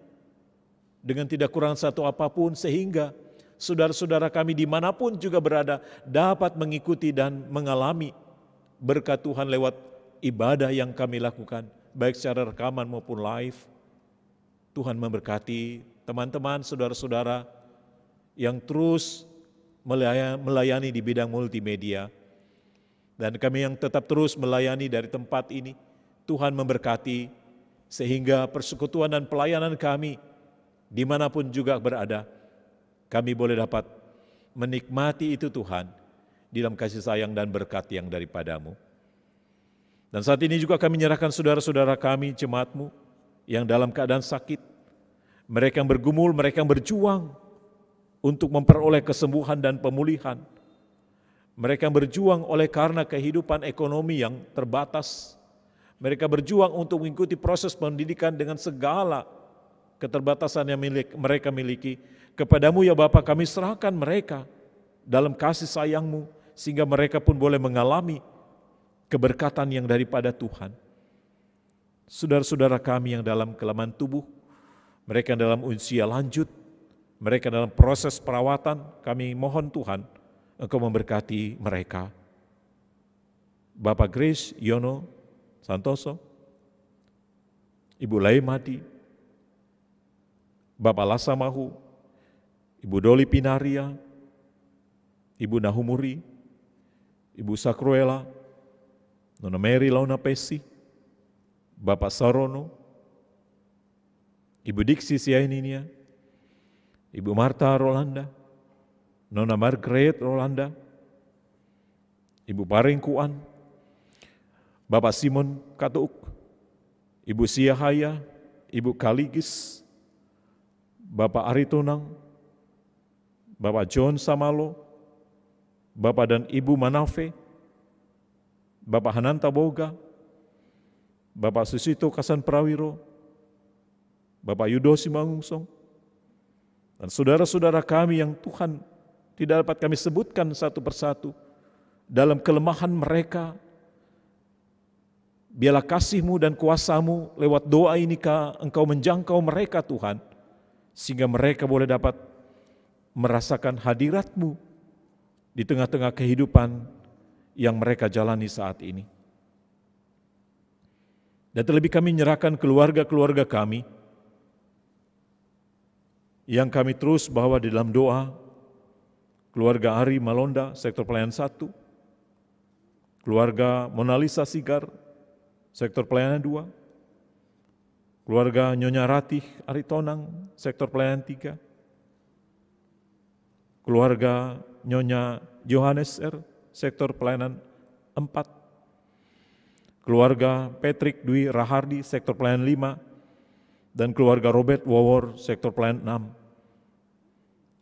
dengan tidak kurang satu apapun, sehingga saudara-saudara kami dimanapun juga berada dapat mengikuti dan mengalami berkat Tuhan lewat ibadah yang kami lakukan, baik secara rekaman maupun live. Tuhan memberkati teman-teman, saudara-saudara yang terus melayani di bidang multimedia. Dan kami yang tetap terus melayani dari tempat ini, Tuhan memberkati sehingga persekutuan dan pelayanan kami dimanapun juga berada, kami boleh dapat menikmati itu Tuhan di dalam kasih sayang dan berkat yang daripada-Mu. Dan saat ini juga kami menyerahkan saudara-saudara kami, jemaat-Mu, yang dalam keadaan sakit, mereka yang bergumul, mereka yang berjuang untuk memperoleh kesembuhan dan pemulihan. Mereka yang berjuang oleh karena kehidupan ekonomi yang terbatas. Mereka berjuang untuk mengikuti proses pendidikan dengan segala keterbatasan yang mereka miliki. Kepada-Mu ya Bapa, kami serahkan mereka dalam kasih sayang-Mu, sehingga mereka pun boleh mengalami keberkatan yang daripada Tuhan. Saudara-saudara kami yang dalam kelemahan tubuh, mereka yang dalam usia lanjut, mereka dalam proses perawatan, kami mohon Tuhan Engkau memberkati mereka. Bapak Grace Yono Santoso, Ibu Laimadi, Bapak Lasa Mahu, Ibu Doli Pinaria, Ibu Nahumuri, Ibu Sakruela, Nona Mary Launa Pesi, Bapak Sarono, Ibu Diksi Siaininia, Ibu Marta Rolanda, Nona Margaret Rolanda, Ibu Paringkuan, Bapak Simon Katuuk, Ibu Siahaya, Ibu Kaligis, Bapak Aritonang, Bapak John Samalo, Bapak dan Ibu Manafe, Bapak Hananta Boga, Bapak Susito Kasan Prawiro, Bapak Yudo Simangungsong, dan saudara-saudara kami yang Tuhan tidak dapat kami sebutkan satu persatu, dalam kelemahan mereka, biarlah kasih-Mu dan kuasa-Mu lewat doa ini Engkau menjangkau mereka Tuhan, sehingga mereka boleh dapat merasakan hadirat-Mu di tengah-tengah kehidupan yang mereka jalani saat ini. Dan terlebih kami menyerahkan keluarga-keluarga kami yang kami terus bawa di dalam doa. Keluarga Ari Malonda, sektor pelayanan 1, keluarga Monalisa Sigar, sektor pelayanan 2, keluarga Nyonya Ratih Aritonang, sektor pelayanan 3, keluarga Nyonya Johannes R, sektor pelayanan 4, keluarga Patrick Dwi Rahardi, sektor pelayanan 5, dan keluarga Robert Wawor, sektor pelayanan 6.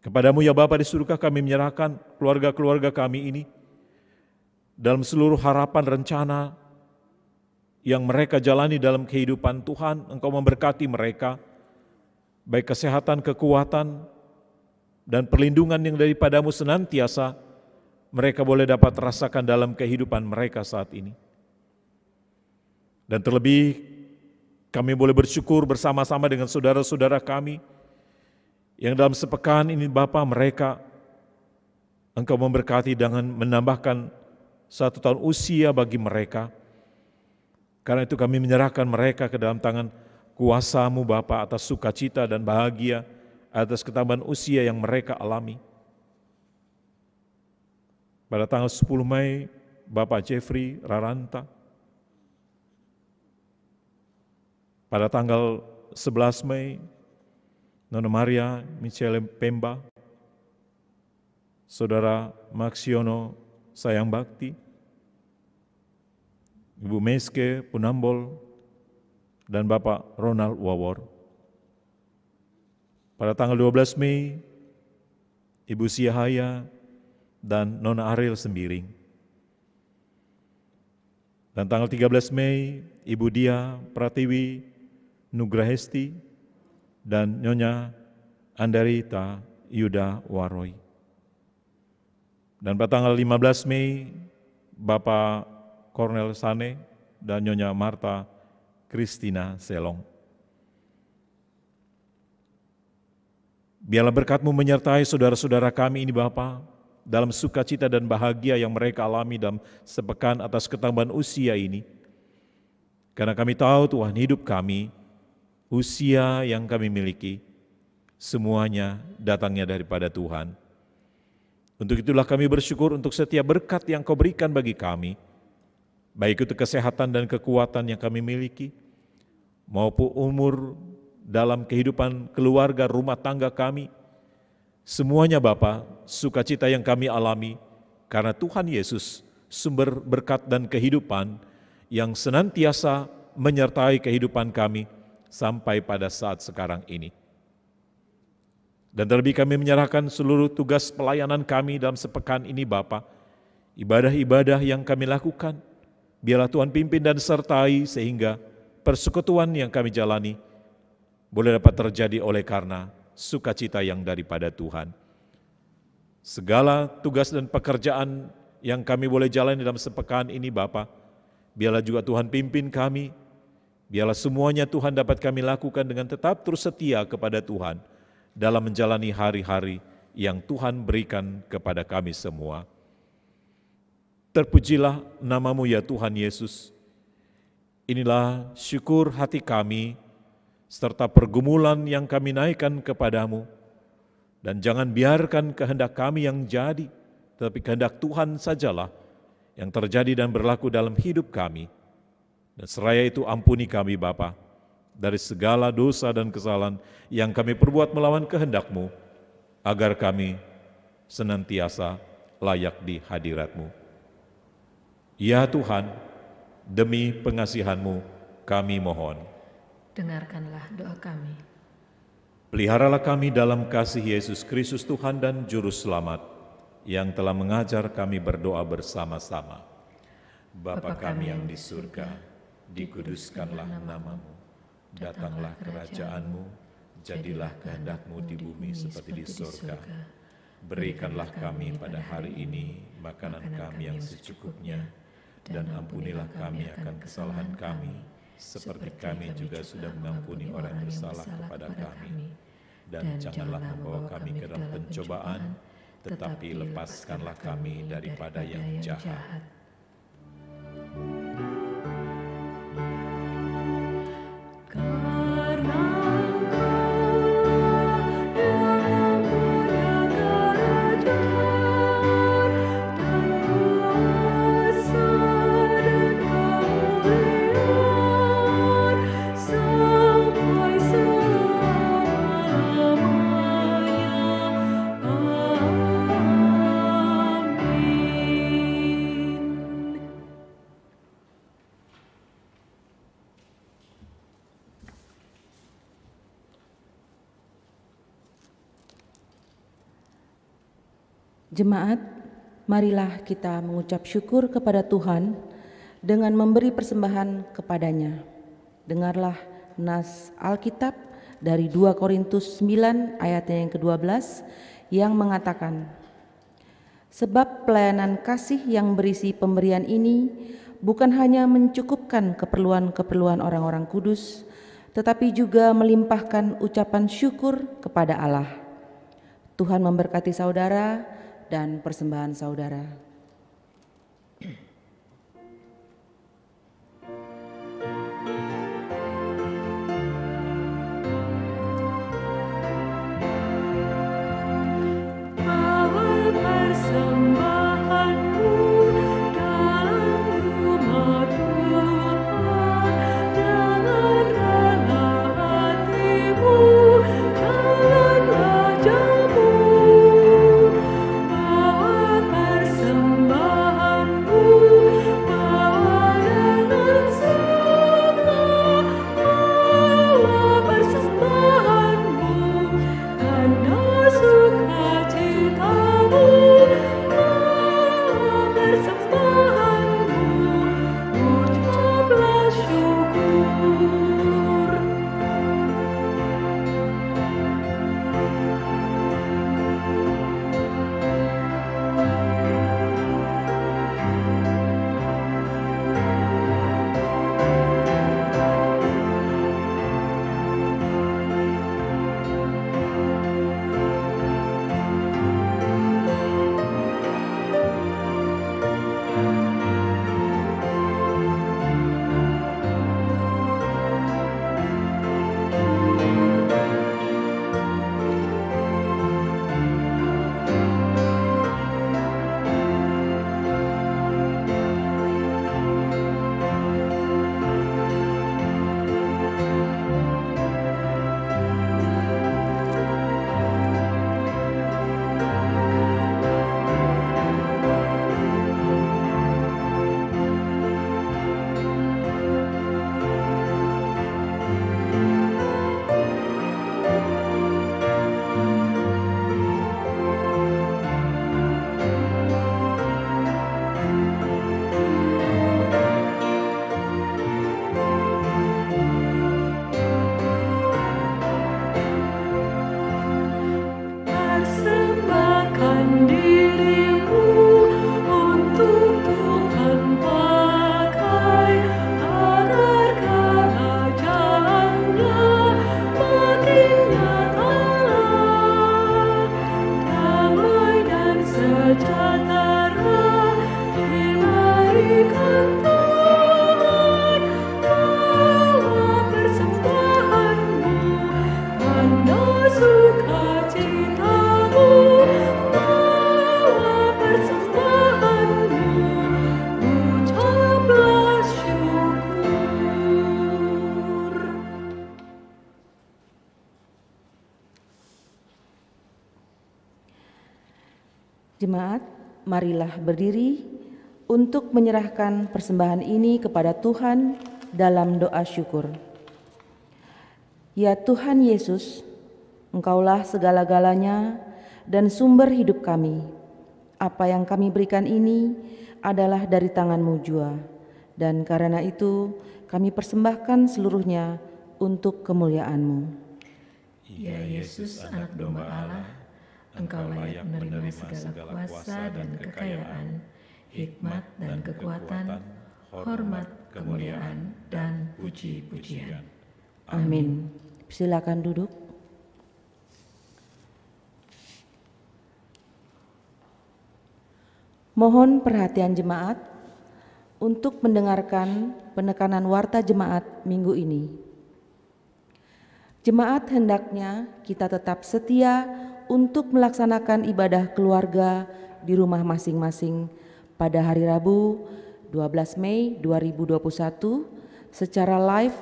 Kepada-Mu ya Bapa di surga, kami menyerahkan keluarga-keluarga kami ini dalam seluruh harapan rencana yang mereka jalani dalam kehidupan Tuhan. Engkau memberkati mereka, baik kesehatan, kekuatan, dan perlindungan yang daripada-Mu senantiasa mereka boleh dapat rasakan dalam kehidupan mereka saat ini. Dan terlebih kami boleh bersyukur bersama-sama dengan saudara-saudara kami yang dalam sepekan ini Bapa mereka Engkau memberkati dengan menambahkan 1 tahun usia bagi mereka. Karena itu kami menyerahkan mereka ke dalam tangan kuasa-Mu Bapa atas sukacita dan bahagia atas ketambahan usia yang mereka alami. Pada tanggal 10 Mei, Bapak Jeffrey Raranta. pada tanggal 11 Mei, Nona Maria Michele Pemba, Saudara Maxiono Sayang Bakti, Ibu Meske Punambol, dan Bapak Ronald Wawor. Pada tanggal 12 Mei, Ibu Siahaya dan Nona Ariel Sembiring. Dan tanggal 13 Mei, Ibu Dia Pratiwi Nugrahesti dan Nyonya Andarita Yuda Waroi. Dan pada tanggal 15 Mei, Bapak Cornel Sane dan Nyonya Marta Kristina Selong. Biarlah berkat-Mu menyertai saudara-saudara kami ini Bapa, dalam sukacita dan bahagia yang mereka alami dalam sepekan atas ketambahan usia ini. Karena kami tahu Tuhan, hidup kami, usia yang kami miliki, semuanya datangnya daripada Tuhan. Untuk itulah kami bersyukur untuk setiap berkat yang Kau berikan bagi kami, baik itu kesehatan dan kekuatan yang kami miliki, maupun umur dalam kehidupan keluarga rumah tangga kami. Semuanya Bapa, sukacita yang kami alami, karena Tuhan Yesus, sumber berkat dan kehidupan yang senantiasa menyertai kehidupan kami, sampai pada saat sekarang ini. Dan terlebih kami menyerahkan seluruh tugas pelayanan kami dalam sepekan ini Bapa, ibadah-ibadah yang kami lakukan, biarlah Tuhan pimpin dan sertai sehingga persekutuan yang kami jalani boleh dapat terjadi oleh karena sukacita yang daripada Tuhan. Segala tugas dan pekerjaan yang kami boleh jalani dalam sepekan ini Bapa, biarlah juga Tuhan pimpin kami. Biarlah semuanya Tuhan dapat kami lakukan dengan tetap terus setia kepada Tuhan dalam menjalani hari-hari yang Tuhan berikan kepada kami semua. Terpujilah nama-Mu ya Tuhan Yesus. Inilah syukur hati kami serta pergumulan yang kami naikkan kepadamu. Dan jangan biarkan kehendak kami yang jadi, tetapi kehendak Tuhan sajalah yang terjadi dan berlaku dalam hidup kami. Dan seraya itu ampuni kami Bapa dari segala dosa dan kesalahan yang kami perbuat melawan kehendak-Mu, agar kami senantiasa layak di hadirat-Mu. Ya Tuhan, demi pengasihan-Mu kami mohon. Dengarkanlah doa kami. Peliharalah kami dalam kasih Yesus Kristus Tuhan dan Juru Selamat, yang telah mengajar kami berdoa bersama-sama. Bapa kami yang di surga, dikuduskanlah nama-Mu, datanglah kerajaan-Mu, jadilah kehendak-Mu di bumi seperti di surga. Berikanlah kami pada hari ini makanan kami yang secukupnya, dan ampunilah kami akan kesalahan kami, seperti kami juga sudah mengampuni orang yang bersalah kepada kami. Dan janganlah membawa kami ke dalam pencobaan, tetapi lepaskanlah kami daripada yang jahat. Jemaat, marilah kita mengucap syukur kepada Tuhan dengan memberi persembahan kepadanya. Dengarlah nas Alkitab dari 2 Korintus 9 ayatnya yang ke-12 yang mengatakan, sebab pelayanan kasih yang berisi pemberian ini bukan hanya mencukupkan keperluan-keperluan orang-orang kudus, tetapi juga melimpahkan ucapan syukur kepada Allah. Tuhan memberkati saudara dan persembahan saudara. Dalam rumah Tuhan, jangan sukacitamu, bawa persembahanmu, ucaplah syukur. Jemaat, marilah berdiri untuk menyerahkan persembahan ini kepada Tuhan dalam doa syukur. Ya Tuhan Yesus, Engkaulah segala-galanya dan sumber hidup kami. Apa yang kami berikan ini adalah dari tangan-Mu jua, dan karena itu kami persembahkan seluruhnya untuk kemuliaan-Mu. Ya Yesus, anak domba Allah, Engkau layak menerima segala kuasa dan kekayaan, hikmat dan kekuatan, hormat, kemuliaan, dan puji-pujian. Amin. Silakan duduk. Mohon perhatian jemaat untuk mendengarkan penekanan warta jemaat minggu ini. Jemaat hendaknya kita tetap setia untuk melaksanakan ibadah keluarga di rumah masing-masing pada hari Rabu 12 Mei 2021 secara live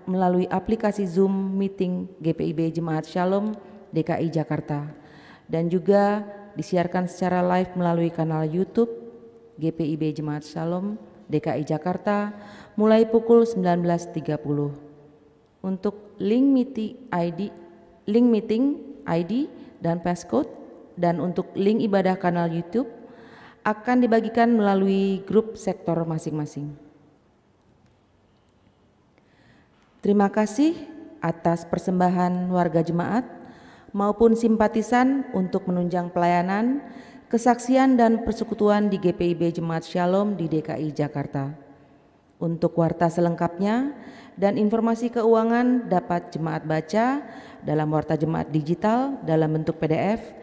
melalui aplikasi Zoom Meeting GPIB Jemaat Shalom DKI Jakarta, dan juga disiarkan secara live melalui kanal YouTube GPIB Jemaat Shalom DKI Jakarta mulai pukul 19.30. Untuk link meeting ID dan passcode, dan untuk link ibadah kanal YouTube akan dibagikan melalui grup sektor masing-masing. Terima kasih atas persembahan warga jemaat maupun simpatisan untuk menunjang pelayanan, kesaksian dan persekutuan di GPIB Jemaat Shalom di DKI Jakarta. Untuk warta selengkapnya dan informasi keuangan dapat jemaat baca dalam warta jemaat digital dalam bentuk PDF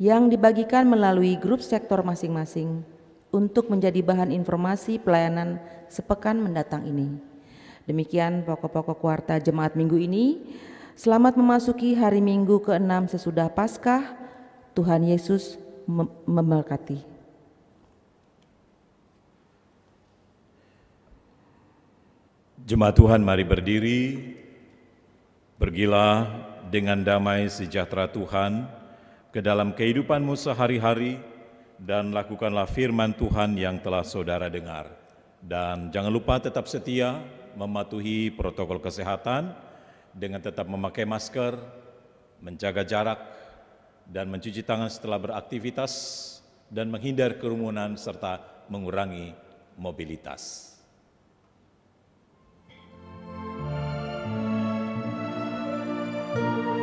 yang dibagikan melalui grup sektor masing-masing untuk menjadi bahan informasi pelayanan sepekan mendatang ini. Demikian pokok-pokok warta jemaat minggu ini. Selamat memasuki hari Minggu ke-6 sesudah Paskah. Tuhan Yesus memberkati. Jemaat Tuhan, mari berdiri. Pergilah dengan damai sejahtera Tuhan ke dalam kehidupanmu sehari-hari, dan lakukanlah firman Tuhan yang telah saudara dengar. Dan jangan lupa tetap setia mematuhi protokol kesehatan dengan tetap memakai masker, menjaga jarak, dan mencuci tangan setelah beraktivitas, dan menghindar kerumunan serta mengurangi mobilitas. Aku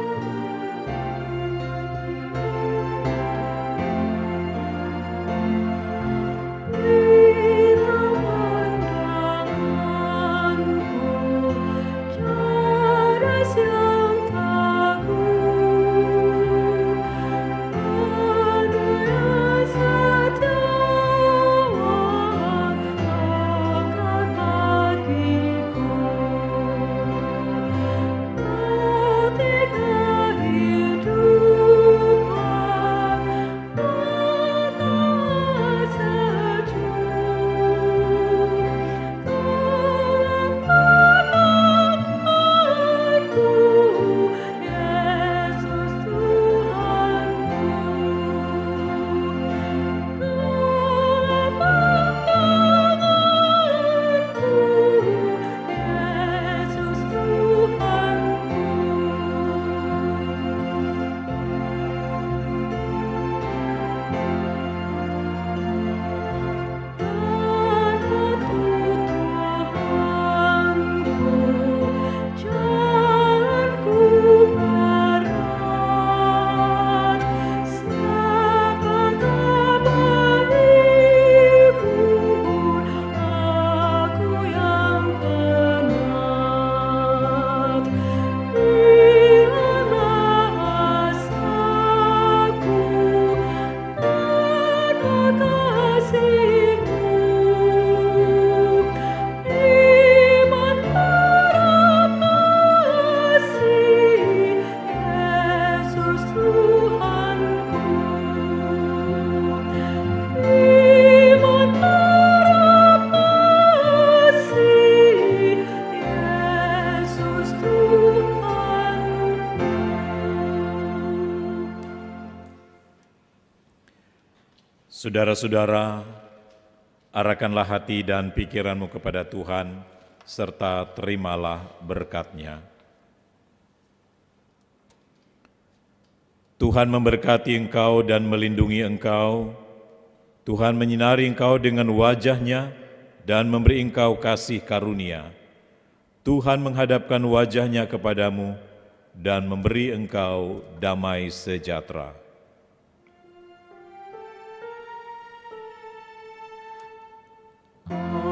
Saudara-saudara, arahkanlah hati dan pikiranmu kepada Tuhan, serta terimalah berkat-Nya. Tuhan memberkati engkau dan melindungi engkau. Tuhan menyinari engkau dengan wajah-Nya dan memberi engkau kasih karunia. Tuhan menghadapkan wajah-Nya kepadamu dan memberi engkau damai sejahtera. Amin.